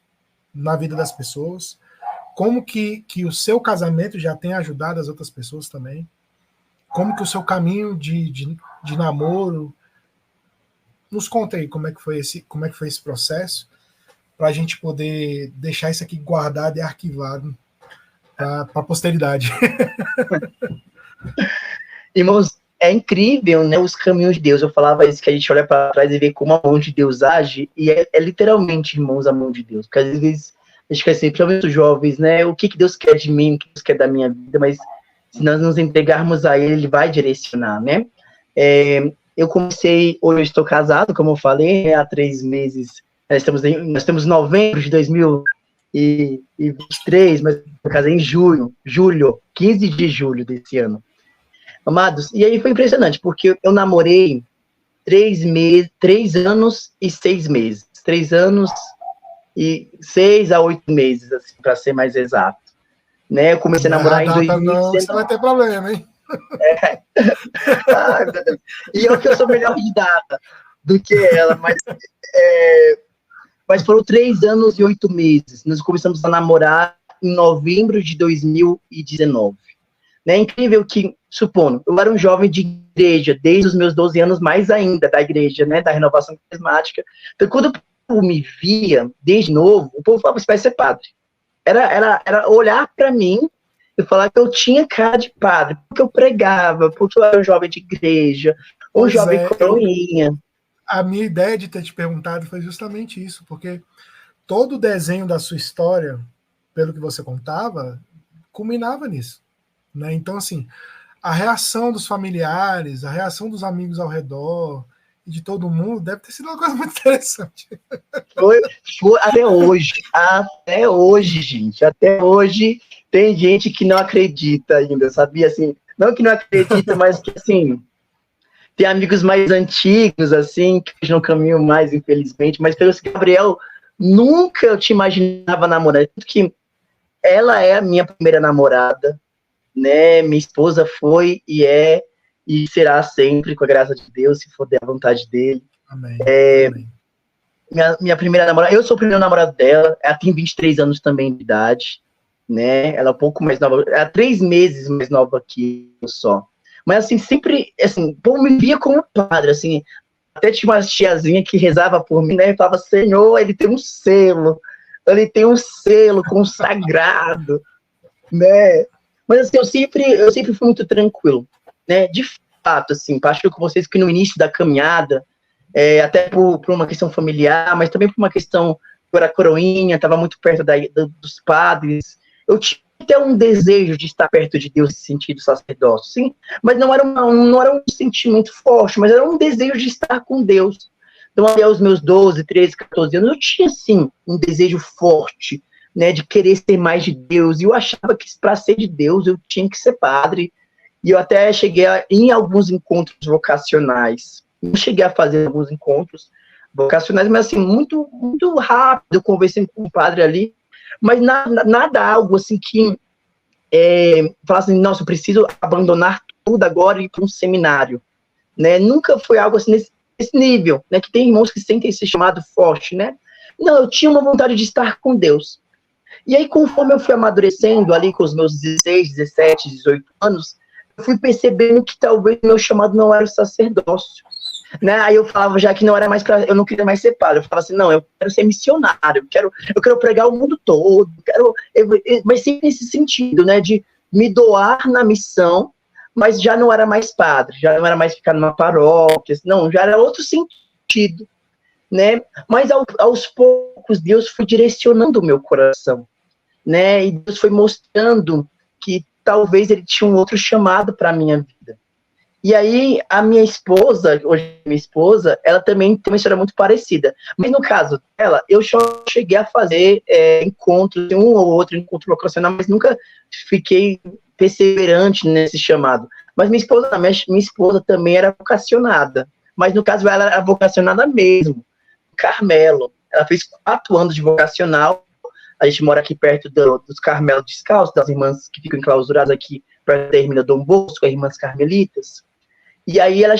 na vida das pessoas, como que o seu casamento já tem ajudado as outras pessoas também, como que o seu caminho de namoro, nos conta aí como é que foi esse processo, para a gente poder deixar isso aqui guardado e arquivado para a posteridade. Irmãos, é incrível, né, os caminhos de Deus. Eu falava isso, que a gente olha para trás e vê como a mão de Deus age, e é literalmente, irmãos, a mão de Deus. Porque às vezes a gente quer ser, principalmente os jovens, né, o que Deus quer de mim, o que Deus quer da minha vida, mas se nós nos entregarmos a Ele vai direcionar, né? Eu comecei, hoje eu estou casado, como eu falei, há 3 meses, nós estamos em novembro de 2023, mas eu casei em julho, 15 de julho desse ano. Amados, e aí foi impressionante, porque eu namorei 3 anos e 6 meses. 3 anos e 6 a 8 meses, assim, para ser mais exato. Né? Eu comecei a namorar em 2019. Não, você vai ter problema, hein? Ai, meu Deus. E eu que eu sou melhor de data do que ela, mas foram 3 anos e 8 meses. Nós começamos a namorar em novembro de 2019. É incrível que, supondo, eu era um jovem de igreja, desde os meus 12 anos, mais ainda da igreja, né, da renovação carismática. Então, quando o povo me via, desde novo, o povo falava, você vai ser padre. Era olhar para mim e falar que eu tinha cara de padre, porque eu pregava, porque eu era um jovem de igreja, jovem coroinha. A minha ideia de ter te perguntado foi justamente isso, porque todo o desenho da sua história, pelo que você contava, culminava nisso. Né? Então, assim, a reação dos familiares, a reação dos amigos ao redor e de todo mundo deve ter sido uma coisa muito interessante. Foi até hoje, gente. Até hoje tem gente que não acredita ainda, sabia? Assim, não que não acredita, mas que, assim, tem amigos mais antigos, assim, que não caminham mais, infelizmente, mas pelo Gabriel, nunca eu te imaginava namorar. Tanto que ela é a minha primeira namorada, né? Minha esposa foi e é e será sempre, com a graça de Deus, se for da vontade dele. Amém. Amém. Minha primeira namorada, eu sou o primeiro namorado dela, ela tem 23 anos também de idade, né? Ela é um pouco mais nova, ela é 3 meses mais nova que eu só. Mas, assim, sempre, assim, o povo me via como padre, assim, até tinha uma tiazinha que rezava por mim, né? E falava, Senhor, ele tem um selo consagrado, né? Mas, assim, eu sempre fui muito tranquilo, né? De fato, assim, acho com vocês que no início da caminhada, até por uma questão familiar, mas também por uma questão, eu era coroinha, estava muito perto dos padres, eu tinha até um desejo de estar perto de Deus, nesse sentido sacerdócio, sim, mas não era um sentimento forte, mas era um desejo de estar com Deus. Então, até os meus 12, 13, 14 anos, eu tinha, sim, um desejo forte, né, de querer ser mais de Deus, e eu achava que para ser de Deus eu tinha que ser padre, e eu até cheguei em alguns encontros vocacionais, eu cheguei a fazer alguns encontros vocacionais, mas assim, muito, muito rápido, eu conversei com o padre ali, mas nada algo assim que falar assim, nossa, eu preciso abandonar tudo agora e ir para um seminário, né? Nunca foi algo assim nesse nível, né? Que tem irmãos que sentem esse chamado forte, né? Não, eu tinha uma vontade de estar com Deus. E aí, conforme eu fui amadurecendo ali com os meus 16, 17, 18 anos, eu fui percebendo que talvez meu chamado não era o sacerdócio, né? Aí eu falava já que não era mais eu não queria mais ser padre. Eu falava assim, não, eu quero ser missionário, eu quero pregar o mundo todo, mas sempre nesse sentido, né, de me doar na missão, mas já não era mais padre, já não era mais ficar numa paróquia, não, já era outro sentido, né? Mas aos poucos Deus foi direcionando o meu coração, né? E Deus foi mostrando que talvez ele tinha um outro chamado para a minha vida. E aí, a minha esposa, hoje minha esposa, ela também tem uma história muito parecida. Mas no caso dela, eu só cheguei a fazer encontros, um ou outro encontro vocacional, mas nunca fiquei perseverante nesse chamado. Mas minha esposa também era vocacionada. Mas no caso, ela era vocacionada mesmo. Carmelo. Ela fez 4 anos de vocacional. A gente mora aqui perto dos Carmelos Descalços, das irmãs que ficam enclausuradas aqui perto da Ermina Dom Bosco, as irmãs carmelitas. E aí ela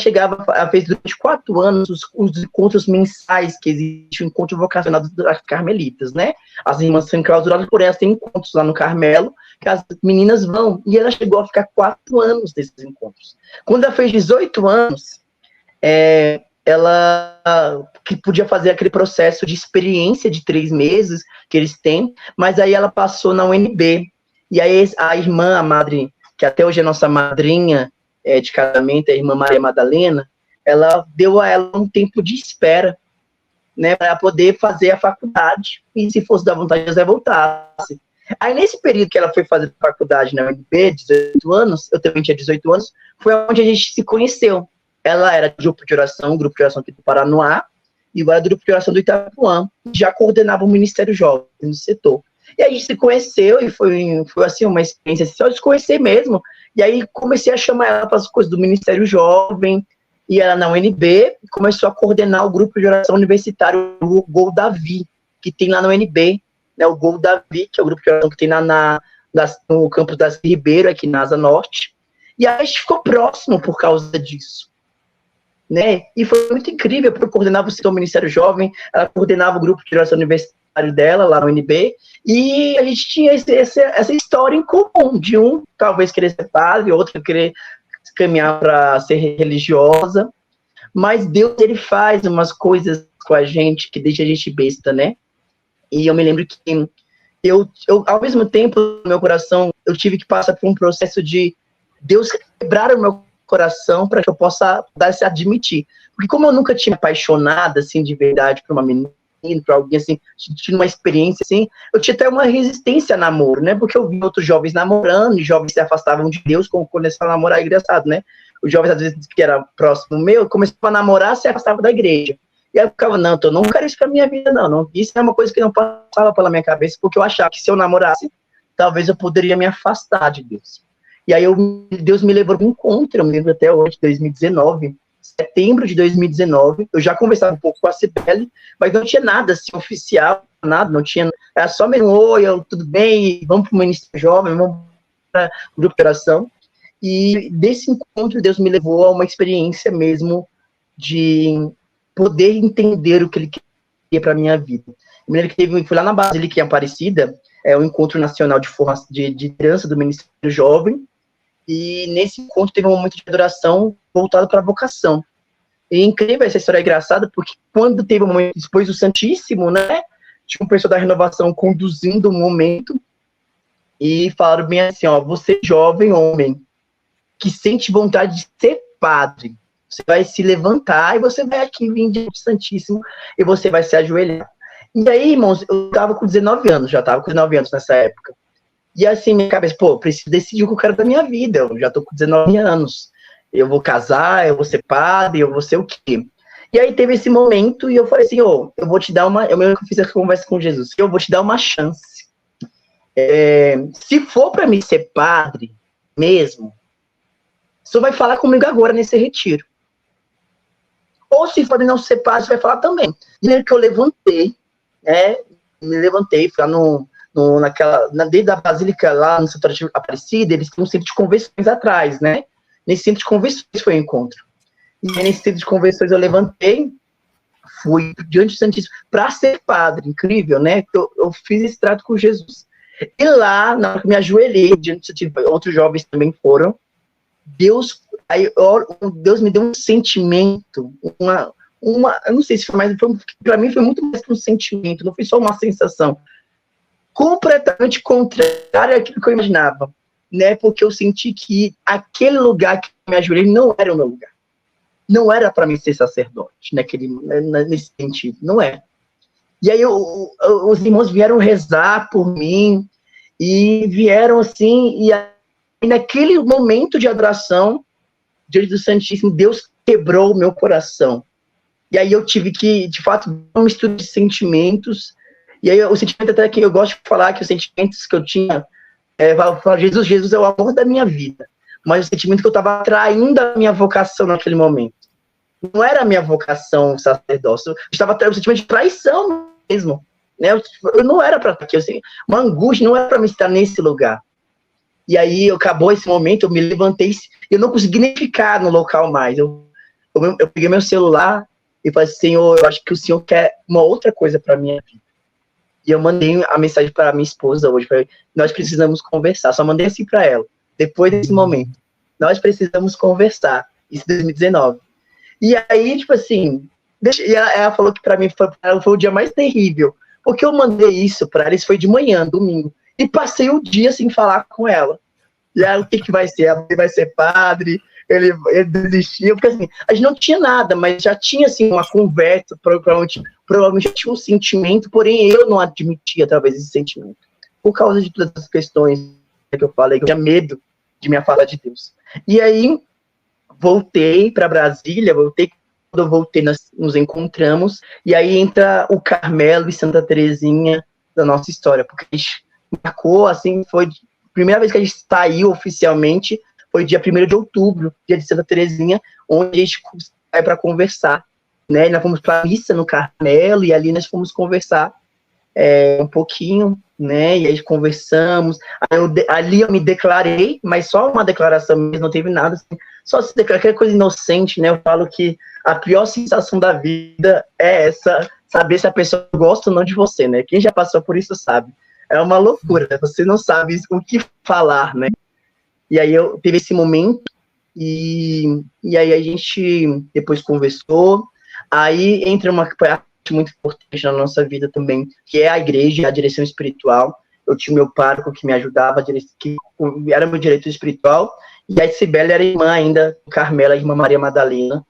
fez durante 4 anos os encontros mensais que existe, o encontro vocacional das carmelitas, né? As irmãs são enclausuradas, por elas têm encontros lá no Carmelo, que as meninas vão. E ela chegou a ficar 4 anos desses encontros. Quando ela fez 18 anos, ela que podia fazer aquele processo de experiência de 3 meses que eles têm, mas aí ela passou na UNB. E aí a irmã, a madre, que até hoje é nossa madrinha de casamento, a irmã Maria Madalena, ela deu a ela um tempo de espera, né, para poder fazer a faculdade, e se fosse da vontade de Deus, ela voltasse. Aí, nesse período que ela foi fazer faculdade na UNB, 18 anos, eu também tinha 18 anos, foi onde a gente se conheceu. Ela era do grupo de oração aqui do Paranoá, e eu era do grupo de oração do Itapuã, já coordenava o Ministério Jovem no setor. E aí a gente se conheceu, e foi assim, uma experiência só de se conhecer mesmo. E aí comecei a chamar ela para as coisas do Ministério Jovem, e ela na UNB começou a coordenar o grupo de oração universitário, o Gol Davi, que tem lá na UNB, né, o Gol Davi, que é o grupo de oração que tem no campus das Ribeiro, aqui na Asa Norte. E aí a gente ficou próximo por causa disso, né? E foi muito incrível, porque eu coordenava o setor Ministério Jovem, ela coordenava o grupo de oração universitário dela, lá no UNB, e a gente tinha essa história em comum, de um talvez querer ser padre, outro querer caminhar para ser religiosa, mas Deus, ele faz umas coisas com a gente que deixa a gente besta, né? E eu me lembro que eu ao mesmo tempo, no meu coração, eu tive que passar por um processo de Deus quebrar o meu coração para que eu possa se admitir. Porque como eu nunca tinha apaixonado, assim, de verdade por uma menina, para alguém, assim, tinha uma experiência, assim, eu tinha até uma resistência a namoro, né? Porque eu vi outros jovens namorando, e jovens se afastavam de Deus, como começaram a namorar, é engraçado, né? Os jovens, às vezes, que era próximo meu, começavam a namorar, se afastavam da igreja. E aí eu ficava, não, eu não quero isso pra minha vida, não. Isso é uma coisa que não passava pela minha cabeça, porque eu achava que se eu namorasse, talvez eu poderia me afastar de Deus. E aí Deus me levou para um encontro, eu me lembro até hoje, 2019, setembro de 2019, eu já conversava um pouco com a Cibele, mas não tinha nada assim, oficial, nada, não tinha, era só mesmo, oi, tudo bem, vamos para o Ministério Jovem, vamos para o grupo de oração. E desse encontro, Deus me levou a uma experiência mesmo de poder entender o que Ele queria para a minha vida. Eu me lembro que fui lá na Basílica em Aparecida, o Encontro Nacional de Liderança do Ministério Jovem, e nesse encontro teve um momento de adoração voltado para a vocação. E incrível, essa história é engraçada, porque quando teve um momento depois do Santíssimo, né, tinha uma pessoa da renovação conduzindo o momento, e falaram bem assim, ó, você jovem homem, que sente vontade de ser padre, você vai se levantar, e você vai aqui vir diante do Santíssimo, e você vai se ajoelhar. E aí, irmãos, eu tava com 19 anos, já tava com 19 anos nessa época. E assim, minha cabeça, eu preciso decidir o que eu quero da minha vida, eu já tô com 19 anos. Eu vou casar, eu vou ser padre, eu vou ser o quê? E aí teve esse momento, e eu falei assim, eu vou te dar eu mesmo fiz essa conversa com Jesus, eu vou te dar uma chance. Se for para mim ser padre, mesmo, você vai falar comigo agora nesse retiro. Ou se for não ser padre, você vai falar também. E que eu levantei, me levantei, fui lá no dentro da Basílica, lá no Santuário de Aparecida, eles têm um centro de convenções atrás, né? Nesse centro de convenções foi o encontro. E nesse centro de convenções eu levantei, fui diante do Santíssimo para ser padre, incrível, né? Eu fiz esse trato com Jesus. E lá, na hora que eu me ajoelhei, diante do Santíssimo, outros jovens também foram, Deus me deu um sentimento, eu não sei se foi mais, para mim foi muito mais que um sentimento, não foi só uma sensação, completamente contrária àquilo que eu imaginava, né? Porque eu senti que aquele lugar que eu me ajoelhei não era o meu lugar. Não era para mim ser sacerdote, nesse sentido, não é. E aí os irmãos vieram rezar por mim, e vieram assim, e naquele momento de adoração, diante do Santíssimo, Deus quebrou o meu coração. E aí eu tive que, de fato, um estudo de sentimentos, e aí o sentimento até que eu gosto de falar, que os sentimentos que eu tinha, Jesus é o amor da minha vida, mas o sentimento que eu estava traindo a minha vocação naquele momento. Não era a minha vocação sacerdócio, eu estava traindo o sentimento de traição mesmo, né? Eu não era para estar aqui, uma angústia, não era para me estar nesse lugar. E aí acabou esse momento, eu me levantei, eu não consegui nem ficar no local mais. Eu peguei meu celular e falei, Senhor, eu acho que o Senhor quer uma outra coisa para minha vida. E eu mandei a mensagem para minha esposa hoje, falei, nós precisamos conversar. Só mandei assim para ela, depois desse momento. Nós precisamos conversar. Isso em 2019. E aí, tipo assim, ela falou que para mim foi o dia mais terrível, porque eu mandei isso para ela, isso foi de manhã, domingo, e passei o dia sem falar com ela. E aí, o que vai ser? Ele vai ser padre? Ele desistiu? Porque assim, a gente não tinha nada, mas já tinha assim uma conversa, provavelmente tinha um sentimento, porém eu não admitia talvez esse sentimento, por causa de todas as questões que eu falei, que eu tinha medo de me afastar de Deus. E aí, voltei para Brasília, quando eu voltei, nós nos encontramos, e aí entra o Carmelo e Santa Terezinha da nossa história, porque a gente marcou, assim, foi a primeira vez que a gente saiu oficialmente, foi dia 1º de outubro, dia de Santa Terezinha, onde a gente sai para conversar, né, e nós fomos para a missa no Carmelo, e ali nós fomos conversar um pouquinho, né, e aí conversamos, ali eu me declarei, mas só uma declaração mesmo, não teve nada, assim, só se declarar, aquela coisa inocente, né, eu falo que a pior sensação da vida é essa, saber se a pessoa gosta ou não de você, né, quem já passou por isso sabe, é uma loucura, você não sabe o que falar, né, e aí eu teve esse momento, e aí a gente depois conversou, aí entra uma muito importante na nossa vida também, que é a igreja, a direção espiritual. Eu tinha o meu pároco que me ajudava, que era meu diretor espiritual, e a Cibele era irmã ainda, Carmela, a irmã Maria Madalena,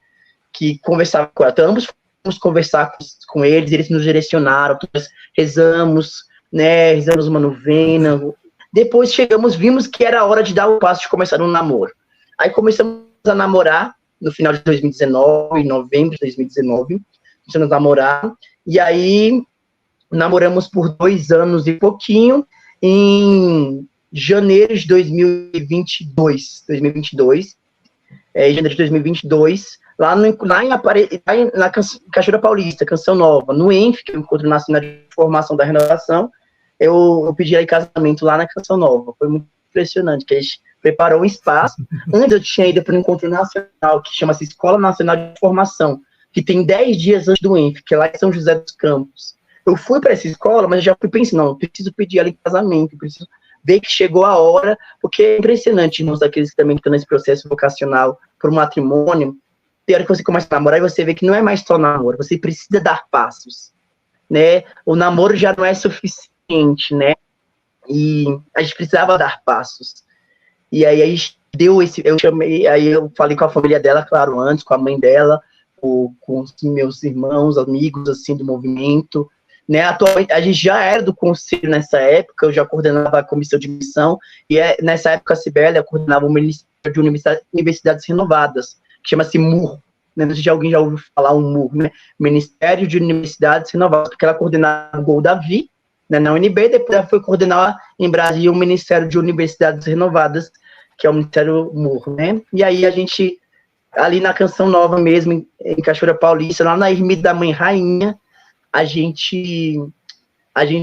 que conversava com ela. Então, ambos fomos conversar com eles nos direcionaram, nós rezamos, né, rezamos uma novena. Depois vimos que era a hora de dar o passo de começar um namoro. Aí começamos a namorar no final de 2019, em novembro de 2019, começamos a namorar, e aí namoramos por 2 anos e pouquinho, em janeiro de 2022, em janeiro de 2022, lá na Cachoeira Paulista, Canção Nova, no ENF, que é o Encontro Nacional de Formação da Renovação, eu pedi ela em casamento lá na Canção Nova, foi muito impressionante, que a gente preparou um espaço, antes eu tinha ido para um encontro nacional, que chama-se Escola Nacional de Formação, que tem 10 dias antes do ENF, que é lá em São José dos Campos. Eu fui para essa escola, mas já fui pensando, não, preciso pedir ela em casamento, preciso ver que chegou a hora, porque é impressionante, irmãos, daqueles que também estão nesse processo vocacional por matrimônio, tem hora que você começa a namorar e você vê que não é mais só namoro, você precisa dar passos, né? O namoro já não é suficiente, né? E a gente precisava dar passos. E aí a gente eu falei com a família dela, claro, antes, com a mãe dela, com os meus irmãos, amigos, assim, do movimento, né, atualmente, a gente já era do conselho nessa época, eu já coordenava a comissão de missão, e nessa época a Cibele coordenava o Ministério de Universidades Renovadas, que chama-se MUR, né, não sei se alguém já ouviu falar o MUR, né, Ministério de Universidades Renovadas, porque ela coordenava o Gol Davi, né, na UNB, depois ela foi coordenar em Brasília o Ministério de Universidades Renovadas, que é o Ministério MUR, né, e aí a gente ali na Canção Nova mesmo, em Cachoeira Paulista, lá na Ermida da Mãe Rainha, a gente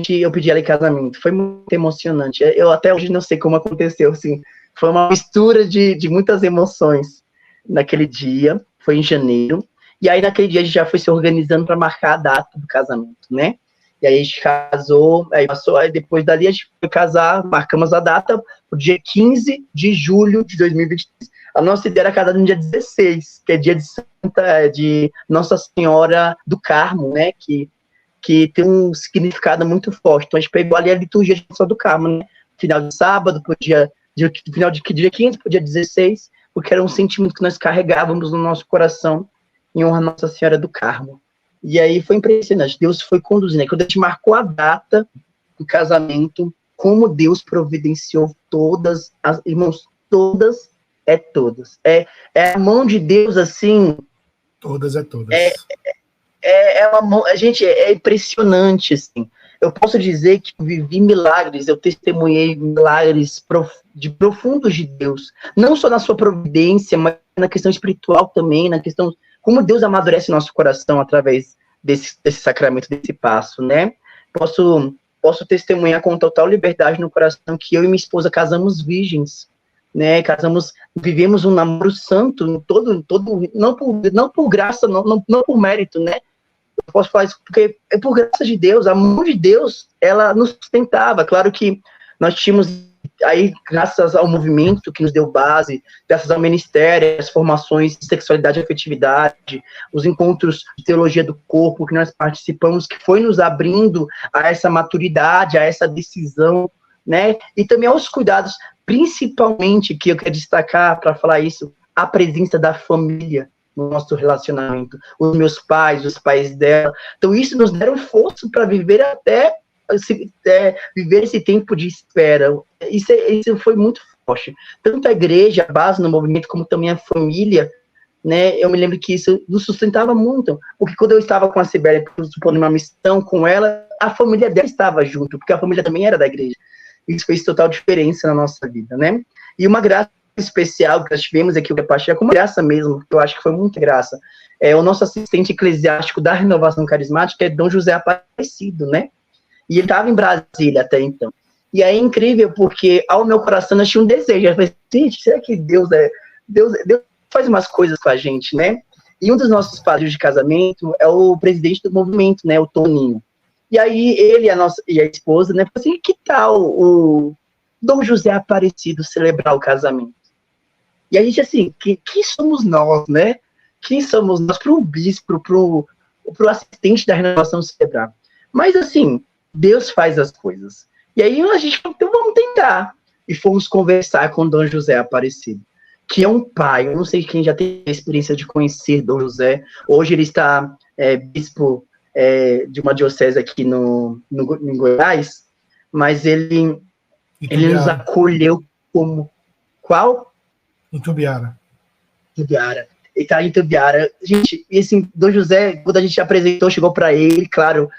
eu pedi ela em casamento. Foi muito emocionante. Eu até hoje não sei como aconteceu, assim. Foi uma mistura de muitas emoções naquele dia. Foi em janeiro. E aí, naquele dia, a gente já foi se organizando para marcar a data do casamento, né? E aí, a gente casou. Aí, depois dali, a gente foi casar. Marcamos a data pro dia 15 de julho de 2023. A nossa ideia era casar no dia 16, que é dia de Nossa Senhora do Carmo, né? Que tem um significado muito forte. Então, a gente pegou ali a liturgia de Nossa Senhora do Carmo, né? Final de sábado, final de dia 15 para o dia 16, porque era um sentimento que nós carregávamos no nosso coração em honra a Nossa Senhora do Carmo. E aí foi impressionante, Deus foi conduzindo. Aí, quando a gente marcou a data do casamento, como Deus providenciou todas, irmãos, todas. É a mão de Deus, assim... Todas. É uma mão... Gente, é impressionante, assim. Eu posso dizer que eu vivi milagres, eu testemunhei milagres profundos de Deus. Não só na sua providência, mas na questão espiritual também, na questão... Como Deus amadurece nosso coração através desse sacramento, desse passo, né? Posso testemunhar com total liberdade no coração que eu e minha esposa casamos virgens, né? Vivemos um namoro santo, não por graça, não por mérito, né? Eu posso falar isso porque é por graça de Deus, a mão de Deus, ela nos sustentava. Claro que nós tínhamos aí, graças ao movimento que nos deu base, graças ao ministério, as formações de sexualidade e afetividade, os encontros de teologia do corpo que nós participamos, que foi nos abrindo a essa maturidade, a essa decisão, né? E também aos cuidados, principalmente, que eu quero destacar para falar isso, a presença da família no nosso relacionamento, os meus pais, os pais dela. Então, isso nos deram força para viver viver esse tempo de espera. Isso foi muito forte. Tanto a igreja, a base no movimento, como também a família, né? Eu me lembro que isso nos sustentava muito, porque quando eu estava com a Sibéria, supondo uma missão com ela, a família dela estava junto, porque a família também era da igreja. Isso fez total diferença na nossa vida, né? E uma graça especial que nós tivemos aqui, o compartilhar com uma graça mesmo, que eu acho que foi muita graça. O nosso assistente eclesiástico da Renovação Carismática é Dom José Aparecido, né? E ele estava em Brasília até então. E aí é incrível, porque ao meu coração eu tinha um desejo. Eu falei, gente, será que Deus faz umas coisas com a gente, né? E um dos nossos padrinhos de casamento é o presidente do movimento, né? O Toninho. E aí ele e a esposa, né? Falou assim, que tal o Dom José Aparecido celebrar o casamento? E a gente, assim, quem somos nós, né? Quem somos nós para o bispo, para o assistente da renovação celebrar? Mas, assim, Deus faz as coisas. E aí a gente falou, então vamos tentar. E fomos conversar com Dom José Aparecido, que é um pai. Eu não sei quem já teve a experiência de conhecer Dom José. Hoje ele está bispo de uma diocese aqui em Goiás, mas ele nos acolheu como... Qual? Em Tubiara. Ele está em Tubiara. Gente, e assim, Dom José, quando a gente apresentou, chegou para ele, claro,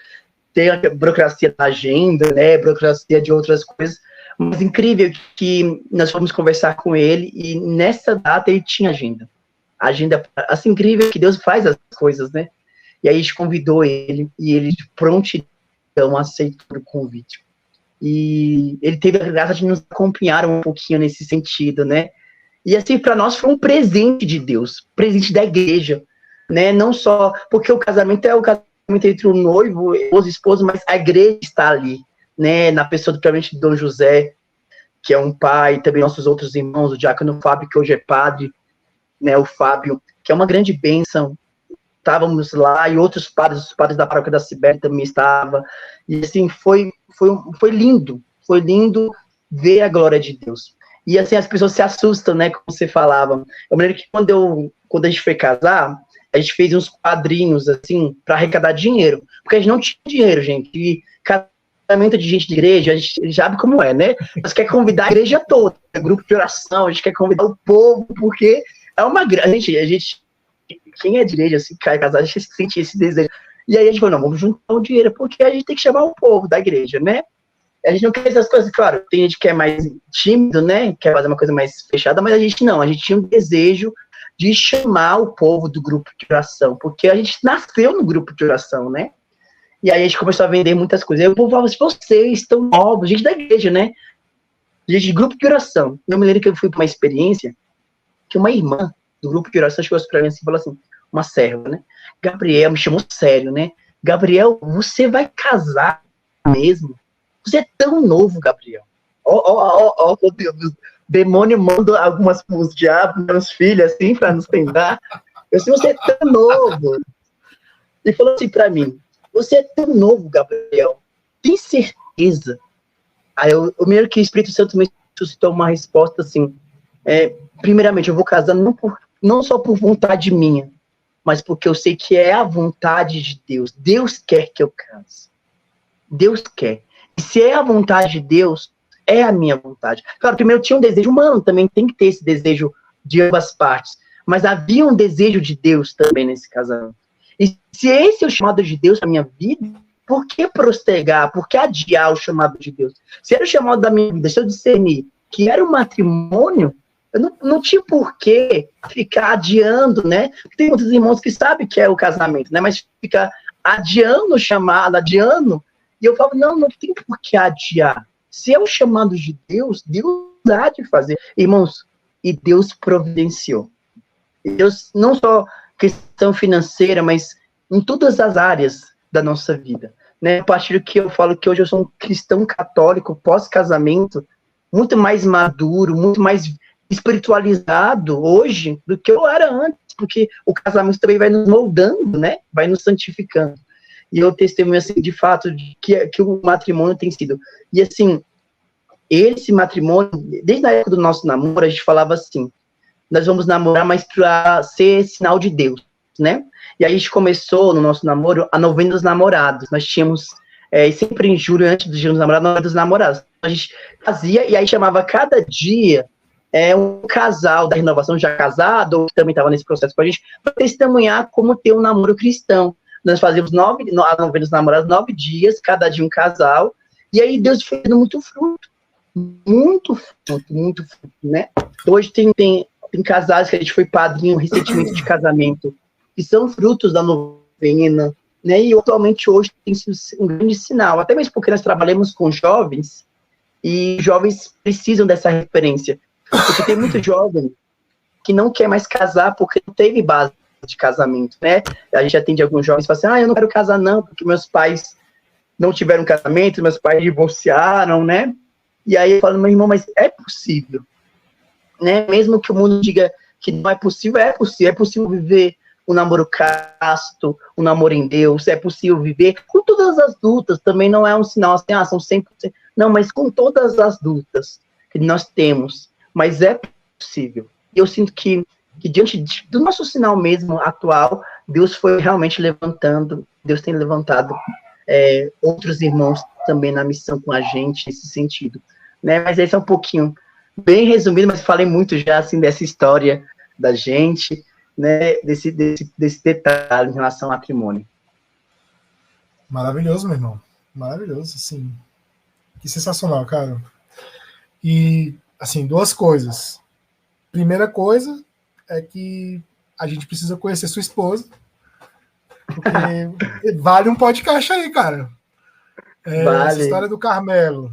tem a burocracia da agenda, né, burocracia de outras coisas, mas incrível que nós fomos conversar com ele e nessa data ele tinha agenda, assim, incrível que Deus faz as coisas, né, e aí a gente convidou ele e ele de prontidão aceitou o convite, e ele teve a graça de nos acompanhar um pouquinho nesse sentido, né, e assim, para nós foi um presente de Deus, presente da igreja, né, não só, porque o casamento é o casamento entre o noivo e os esposos, mas a igreja está ali, né, na pessoa do provavelmente Dom José, que é um pai, também nossos outros irmãos, o diácono Fábio, que hoje é padre, né, o Fábio, que é uma grande bênção. Estávamos lá, e outros padres, os padres da paróquia da Sibéria também estavam, e assim, foi lindo ver a glória de Deus. E assim, as pessoas se assustam, né, como você falava. Eu me lembro que quando a gente foi casar, a gente fez uns quadrinhos, assim, para arrecadar dinheiro. Porque a gente não tinha dinheiro, gente. E casamento de gente de igreja, a gente sabe como é, né? Nós quer convidar a igreja toda, grupo de oração, a gente quer convidar o povo, porque é uma grande... A gente, quem é de igreja, assim, cai casado, a gente sente esse desejo. E aí a gente falou, não, vamos juntar o dinheiro, porque a gente tem que chamar o povo da igreja, né? A gente não quer essas coisas, claro, tem gente que é mais tímido, né? Quer fazer uma coisa mais fechada, mas a gente não. A gente tinha um desejo de chamar o povo do grupo de oração, porque a gente nasceu no grupo de oração, né? E aí a gente começou a vender muitas coisas. Aí o povo falava assim, vocês estão novos, gente da igreja, né? Gente de grupo de oração. Eu me lembro que eu fui para uma experiência que uma irmã do grupo de oração chegou para mim assim, e falou assim, uma serva, né? Gabriel, me chamou sério, né? Gabriel, você vai casar mesmo? Você é tão novo, Gabriel. Ó, meu Deus, o demônio manda algumas os diabos, meus filhos, assim, para nos tentar. Eu disse, você é tão novo. Ele falou assim para mim, você é tão novo, Gabriel. Tem certeza? Aí eu meio que o Espírito Santo me suscitou uma resposta assim, primeiramente, eu vou casar não só por vontade minha, mas porque eu sei que é a vontade de Deus. Deus quer que eu case. Deus quer. E se é a vontade de Deus, é a minha vontade. Claro, primeiro eu tinha um desejo humano, também tem que ter esse desejo de ambas partes. Mas havia um desejo de Deus também nesse casamento. E se esse é o chamado de Deus para minha vida, por que postergar? Por que adiar o chamado de Deus? Se era o chamado da minha vida, se eu discernir que era o matrimônio, eu não tinha por que ficar adiando, né? Tem muitos irmãos que sabem que é o casamento, né? Mas fica adiando o chamado, adiando. E eu falo, não tem por que adiar. Se é o chamado de Deus, Deus há de fazer. Irmãos, e Deus providenciou. Deus, não só questão financeira, mas em todas as áreas da nossa vida. Né? A partir do que eu falo que hoje eu sou um cristão católico, pós-casamento, muito mais maduro, muito mais espiritualizado hoje do que eu era antes, porque o casamento também vai nos moldando, né? Vai nos santificando. E eu testemunho, assim, de fato, que o matrimônio tem sido. E, assim, esse matrimônio, desde a época do nosso namoro, a gente falava assim, nós vamos namorar, mas para ser sinal de Deus, né? E aí a gente começou, no nosso namoro, a novena dos namorados. Nós tínhamos, sempre em julho, antes do dia dos namorados, a novena dos namorados. A gente fazia, e aí chamava cada dia um casal da renovação já casado, ou que também estava nesse processo com a gente, para testemunhar como ter um namoro cristão. Nós fazíamos a novena dos namorados, 9 dias, cada dia um casal, e aí Deus foi dando muito fruto, né? Hoje tem casais que a gente foi padrinho recentemente de casamento, que são frutos da novena, né? E atualmente hoje tem sido um grande sinal, até mesmo porque nós trabalhamos com jovens, e jovens precisam dessa referência, porque tem muito jovem que não quer mais casar porque não teve base de casamento, né? A gente atende alguns jovens e fala assim, eu não quero casar não, porque meus pais não tiveram casamento, meus pais divorciaram, né? E aí eu falo, meu irmão, mas é possível, né? Mesmo que o mundo diga que não é possível viver um namoro casto, um namoro em Deus, é possível viver com todas as lutas, também não é um sinal assim, são 100%, não, mas com todas as lutas que nós temos, mas é possível. E eu sinto que diante do nosso sinal mesmo atual, Deus foi realmente levantando, Deus tem levantado outros irmãos também na missão com a gente, nesse sentido, né? Mas esse é um pouquinho, bem resumido, mas falei muito já, assim, dessa história da gente, né, desse detalhe em relação ao matrimônio. Maravilhoso, meu irmão. Maravilhoso, assim. Que sensacional, cara. E, assim, 2 coisas. Primeira coisa é que a gente precisa conhecer sua esposa, porque vale um podcast aí, cara. Vale. Essa história do Carmelo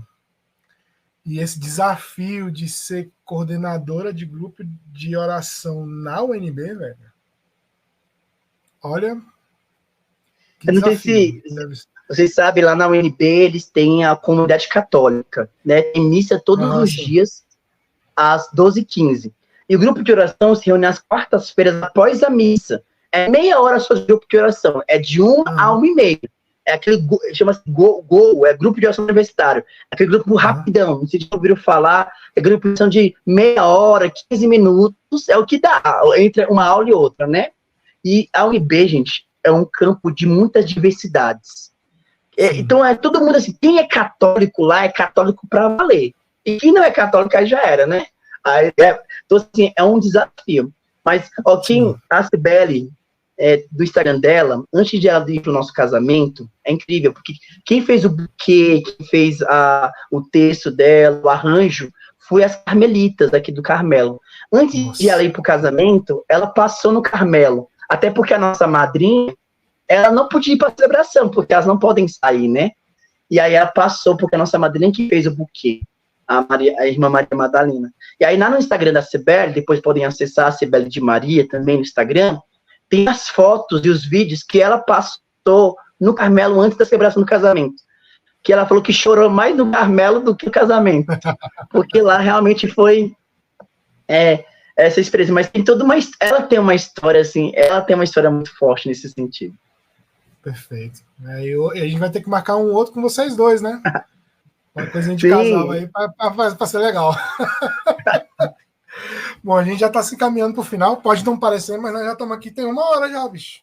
e esse desafio de ser coordenadora de grupo de oração na UNB, velho. Olha. Eu não sei se vocês sabem, lá na UNB eles têm a comunidade católica, né? Tem missa todos os dias às 12h15. E o grupo de oração se reúne às quartas-feiras após a missa. É meia hora só de grupo de oração. É de 1 a 1h30. É aquele, chama-se grupo de oração universitário. É aquele grupo rapidão. Não sei se vocês ouviram falar. É grupo de oração de meia hora, 15 minutos. É o que dá entre uma aula e outra, né? E a UNB, gente, é um campo de muitas diversidades. Então, todo mundo assim, quem é católico lá é católico para valer. E quem não é católico aí já era, né? Então, assim, é um desafio. Mas, a Cibele, do Instagram dela, antes de ela ir para o nosso casamento, é incrível, porque quem fez o buquê, quem fez o texto dela, o arranjo, foi as carmelitas aqui do Carmelo. Antes de ela ir para o casamento, ela passou no Carmelo. Até porque a nossa madrinha, ela não podia ir para a celebração, porque elas não podem sair, né? E aí ela passou, porque a nossa madrinha que fez o buquê, a irmã Maria Madalena. E aí lá no Instagram da Cibele, depois podem acessar a Cibele de Maria também no Instagram, tem as fotos e os vídeos que ela passou no Carmelo antes da celebração do casamento. Que ela falou que chorou mais no Carmelo do que no casamento. Porque lá realmente foi essa experiência. Mas tem toda ela tem uma história, assim, ela tem uma história muito forte nesse sentido. Perfeito. E a gente vai ter que marcar um outro com vocês dois, né? Uma coisinha de Sim. casal aí para ser legal. Bom, a gente já está se encaminhando para o final. Pode não parecer, mas nós já estamos aqui. Tem 1 hora já, bicho.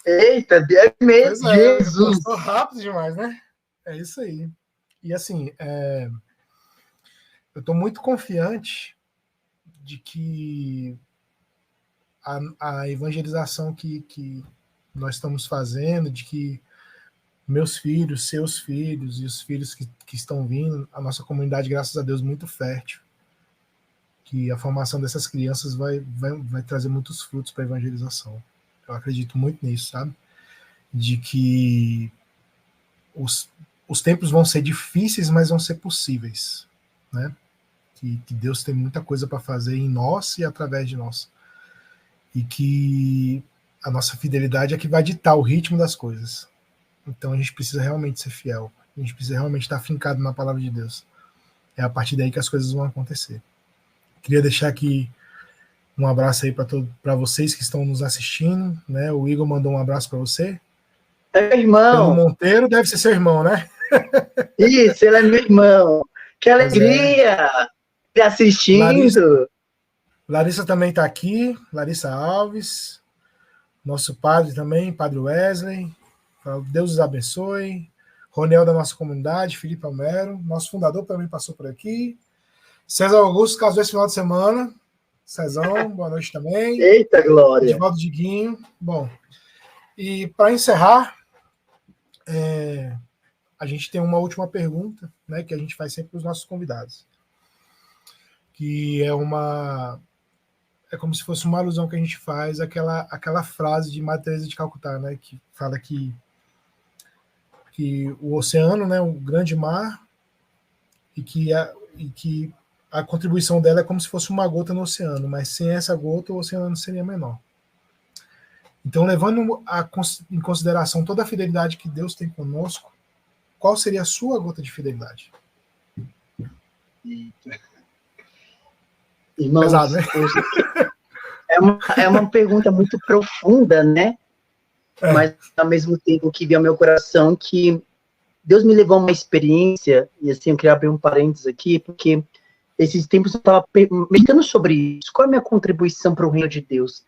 Eita, é mesmo, Jesus. Passou rápido demais, né? É isso aí. E assim, eu estou muito confiante de que a evangelização que nós estamos fazendo, de que meus filhos, seus filhos e os filhos que estão vindo, a nossa comunidade, graças a Deus, muito fértil, que a formação dessas crianças vai trazer muitos frutos para a evangelização. Eu acredito muito nisso, sabe? De que os tempos vão ser difíceis, mas vão ser possíveis, né? Que Deus tem muita coisa para fazer em nós e através de nós. E que a nossa fidelidade é que vai ditar o ritmo das coisas. Então a gente precisa realmente ser fiel. A gente precisa realmente estar fincado na palavra de Deus. É a partir daí que as coisas vão acontecer. Queria deixar aqui um abraço aí para vocês que estão nos assistindo, né? O Igor mandou um abraço para você. É meu irmão. O Monteiro deve ser seu irmão, né? Isso, ele é meu irmão. Que alegria! Te assistindo. Larissa também está aqui. Larissa Alves. Nosso padre também, Padre Wesley. Deus os abençoe. Ronel da nossa comunidade, Felipe Almero. Nosso fundador também passou por aqui. César Augusto casou esse final de semana. Cezão, boa noite também. Eita, glória. Edivaldo Diguinho. Bom, e para encerrar, a gente tem uma última pergunta, né, que a gente faz sempre para os nossos convidados. Que é como se fosse uma alusão que a gente faz àquela frase de Madre Teresa de Calcutá, né, que fala que o oceano, né, o grande mar, e que a contribuição dela é como se fosse uma gota no oceano, mas sem essa gota o oceano seria menor. Então, levando em consideração toda a fidelidade que Deus tem conosco, qual seria a sua gota de fidelidade? Irmãos, pesado, né? É uma pergunta muito profunda, né? Mas, ao mesmo tempo, que veio ao meu coração que Deus me levou a uma experiência, e assim, eu queria abrir um parênteses aqui, porque esses tempos eu estava meditando sobre isso. Qual é a minha contribuição para o reino de Deus?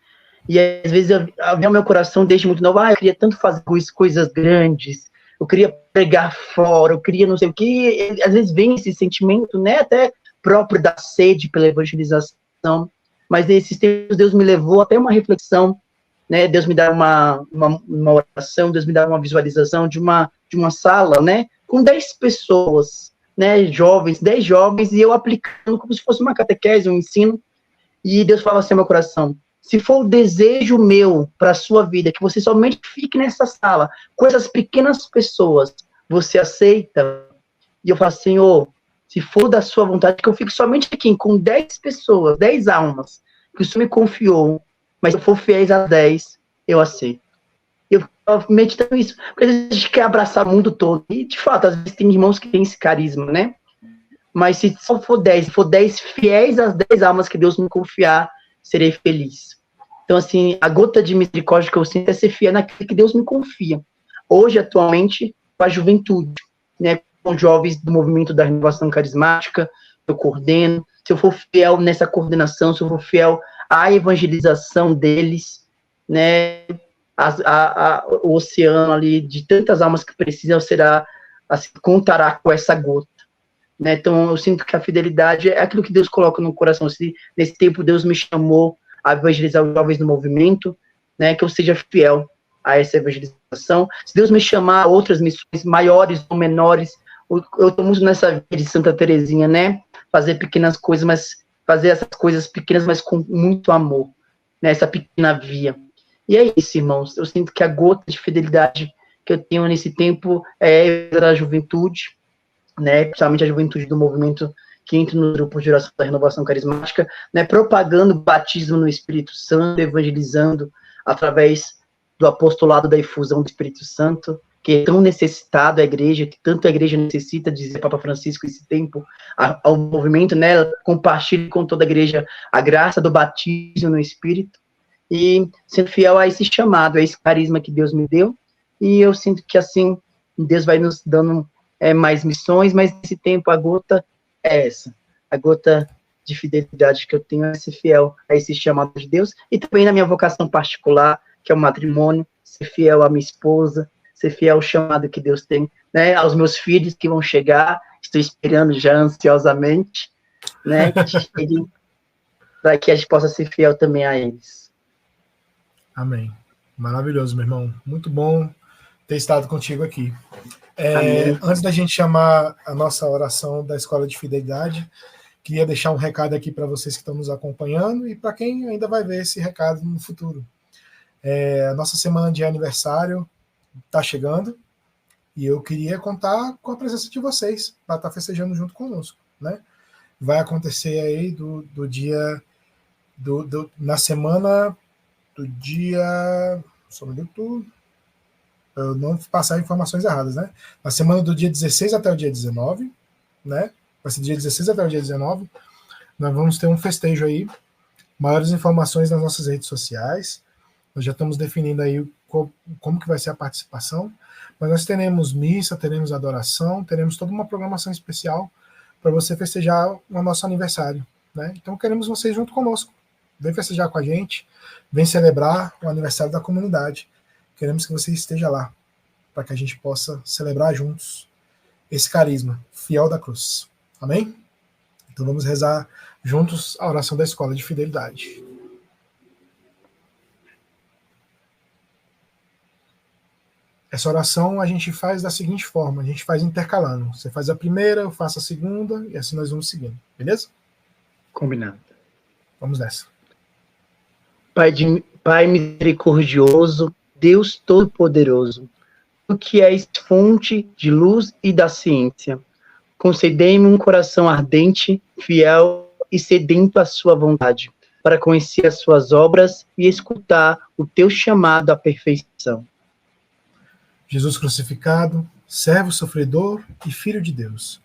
E às vezes vem ao meu coração desde muito novo, eu queria tanto fazer coisas grandes, eu queria pregar fora, eu queria não sei o quê. Às vezes vem esse sentimento, né, até próprio da sede pela evangelização, mas nesses tempos Deus me levou até uma reflexão, né, Deus me dá uma oração, Deus me dá uma visualização de uma sala, né, com 10 pessoas, né, 10 jovens, e eu aplicando como se fosse uma catequese, um ensino, e Deus fala assim ao meu coração: se for o desejo meu para a sua vida, que você somente fique nessa sala, com essas pequenas pessoas, você aceita? E eu falo: Senhor, se for da sua vontade, que eu fique somente aqui, com 10 pessoas, 10 almas, que o Senhor me confiou, mas se eu for fiéis a 10, eu aceito. Eu estava meditando isso, porque às vezes a gente quer abraçar o mundo todo, e de fato, às vezes tem irmãos que têm esse carisma, né? Mas se só for 10, se for 10 fiéis às 10 almas que Deus me confiar, serei feliz. Então, assim, a gota de misericórdia que eu sinto é ser fiel naquilo que Deus me confia. Hoje, atualmente, com a juventude, né, com jovens do movimento da renovação carismática, eu coordeno. Se eu for fiel nessa coordenação, se eu for fiel à evangelização deles, né, o oceano ali de tantas almas que precisam assim, contará com essa gota. Né? Então, eu sinto que a fidelidade é aquilo que Deus coloca no coração. Se nesse tempo Deus me chamou a evangelizar os jovens no movimento, né, que eu seja fiel a essa evangelização. Se Deus me chamar a outras missões maiores ou menores, eu estou muito nessa vida de Santa Teresinha, né, fazer pequenas coisas, mas fazer essas coisas pequenas, mas com muito amor, né, essa pequena via. E é isso, irmãos. Eu sinto que a gota de fidelidade que eu tenho nesse tempo é da juventude, né? Principalmente a juventude do movimento que entra no grupo de oração da renovação carismática, né? Propagando o batismo no Espírito Santo, evangelizando através do apostolado da efusão do Espírito Santo, que é tão necessitado a igreja, que tanto a igreja necessita, dizia Papa Francisco esse tempo, ao movimento, né? Compartilhe com toda a igreja a graça do batismo no Espírito, e sendo fiel a esse chamado, a esse carisma que Deus me deu, e eu sinto que assim, Deus vai nos dando mais missões, mas nesse tempo a gota é essa, a gota de fidelidade que eu tenho é ser fiel a esse chamado de Deus, e também na minha vocação particular, que é o matrimônio, ser fiel à minha esposa, ser fiel ao chamado que Deus tem, né, aos meus filhos que vão chegar, estou esperando já ansiosamente, né, para que a gente possa ser fiel também a eles. Amém. Maravilhoso, meu irmão. Muito bom ter estado contigo aqui. Antes da gente chamar a nossa oração da Escola de Fidelidade, queria deixar um recado aqui para vocês que estão nos acompanhando e para quem ainda vai ver esse recado no futuro. A nossa semana de aniversário está chegando e eu queria contar com a presença de vocês para estar festejando junto conosco, né? Vai acontecer aí do dia na semana do dia, só um minuto, eu não passar informações erradas, né? Na semana do dia 16 até o dia 19, né? Vai ser do dia 16 até o dia 19, nós vamos ter um festejo aí, maiores informações nas nossas redes sociais, nós já estamos definindo aí como que vai ser a participação, mas nós teremos missa, teremos adoração, teremos toda uma programação especial para você festejar o nosso aniversário, né? Então queremos vocês junto conosco, vem festejar com a gente, vem celebrar o aniversário da comunidade. Queremos que você esteja lá, para que a gente possa celebrar juntos esse carisma fiel da cruz. Amém? Então vamos rezar juntos a oração da Escola de Fidelidade. Essa oração a gente faz da seguinte forma, a gente faz intercalando. Você faz a primeira, eu faço a segunda, e assim nós vamos seguindo. Beleza? Combinado. Vamos nessa. Pai misericordioso, Deus Todo-Poderoso, tu que és fonte de luz e da ciência, concedei-me um coração ardente, fiel e sedento à sua vontade, para conhecer as suas obras e escutar o teu chamado à perfeição. Jesus crucificado, servo sofredor e filho de Deus,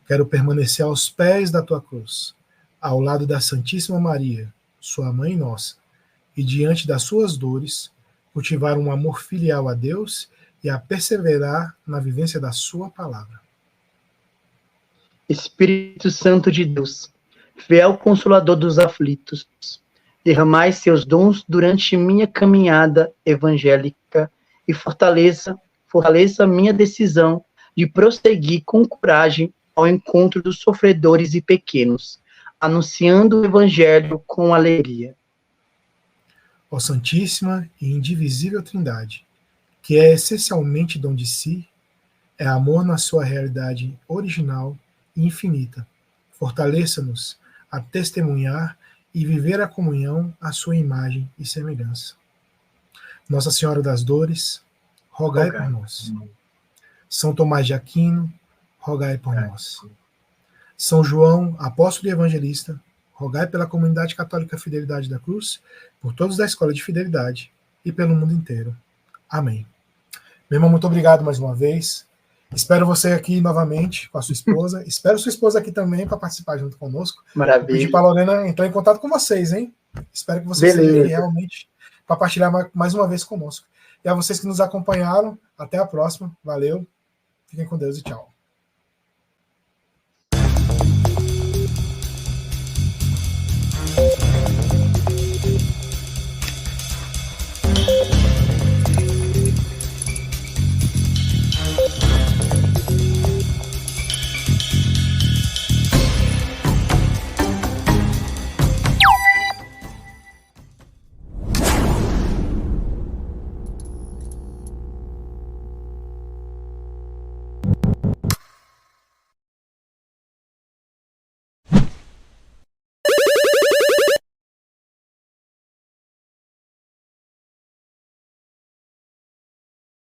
quero permanecer aos pés da tua cruz, ao lado da Santíssima Maria, sua mãe nossa, e diante das suas dores, cultivar um amor filial a Deus e a perseverar na vivência da sua palavra. Espírito Santo de Deus, fiel consolador dos aflitos, derramai seus dons durante minha caminhada evangélica e fortaleça minha decisão de prosseguir com coragem ao encontro dos sofredores e pequenos, anunciando o evangelho com alegria. Ó Santíssima e Indivisível Trindade, que é essencialmente dom de si, é amor na sua realidade original e infinita. Fortaleça-nos a testemunhar e viver a comunhão à sua imagem e semelhança. Nossa Senhora das Dores, rogai por nós. São Tomás de Aquino, rogai por nós. São João, apóstolo e evangelista, rogai pela comunidade católica Fidelidade da Cruz, por todos da Escola de Fidelidade e pelo mundo inteiro. Amém. Meu irmão, muito obrigado mais uma vez. Espero você aqui novamente com a sua esposa. Espero sua esposa aqui também para participar junto conosco. Maravilha. Vou pedir para a Lorena entrar em contato com vocês, hein? Espero que vocês estejam aqui realmente para partilhar mais uma vez conosco. E a vocês que nos acompanharam, até a próxima. Valeu. Fiquem com Deus e tchau.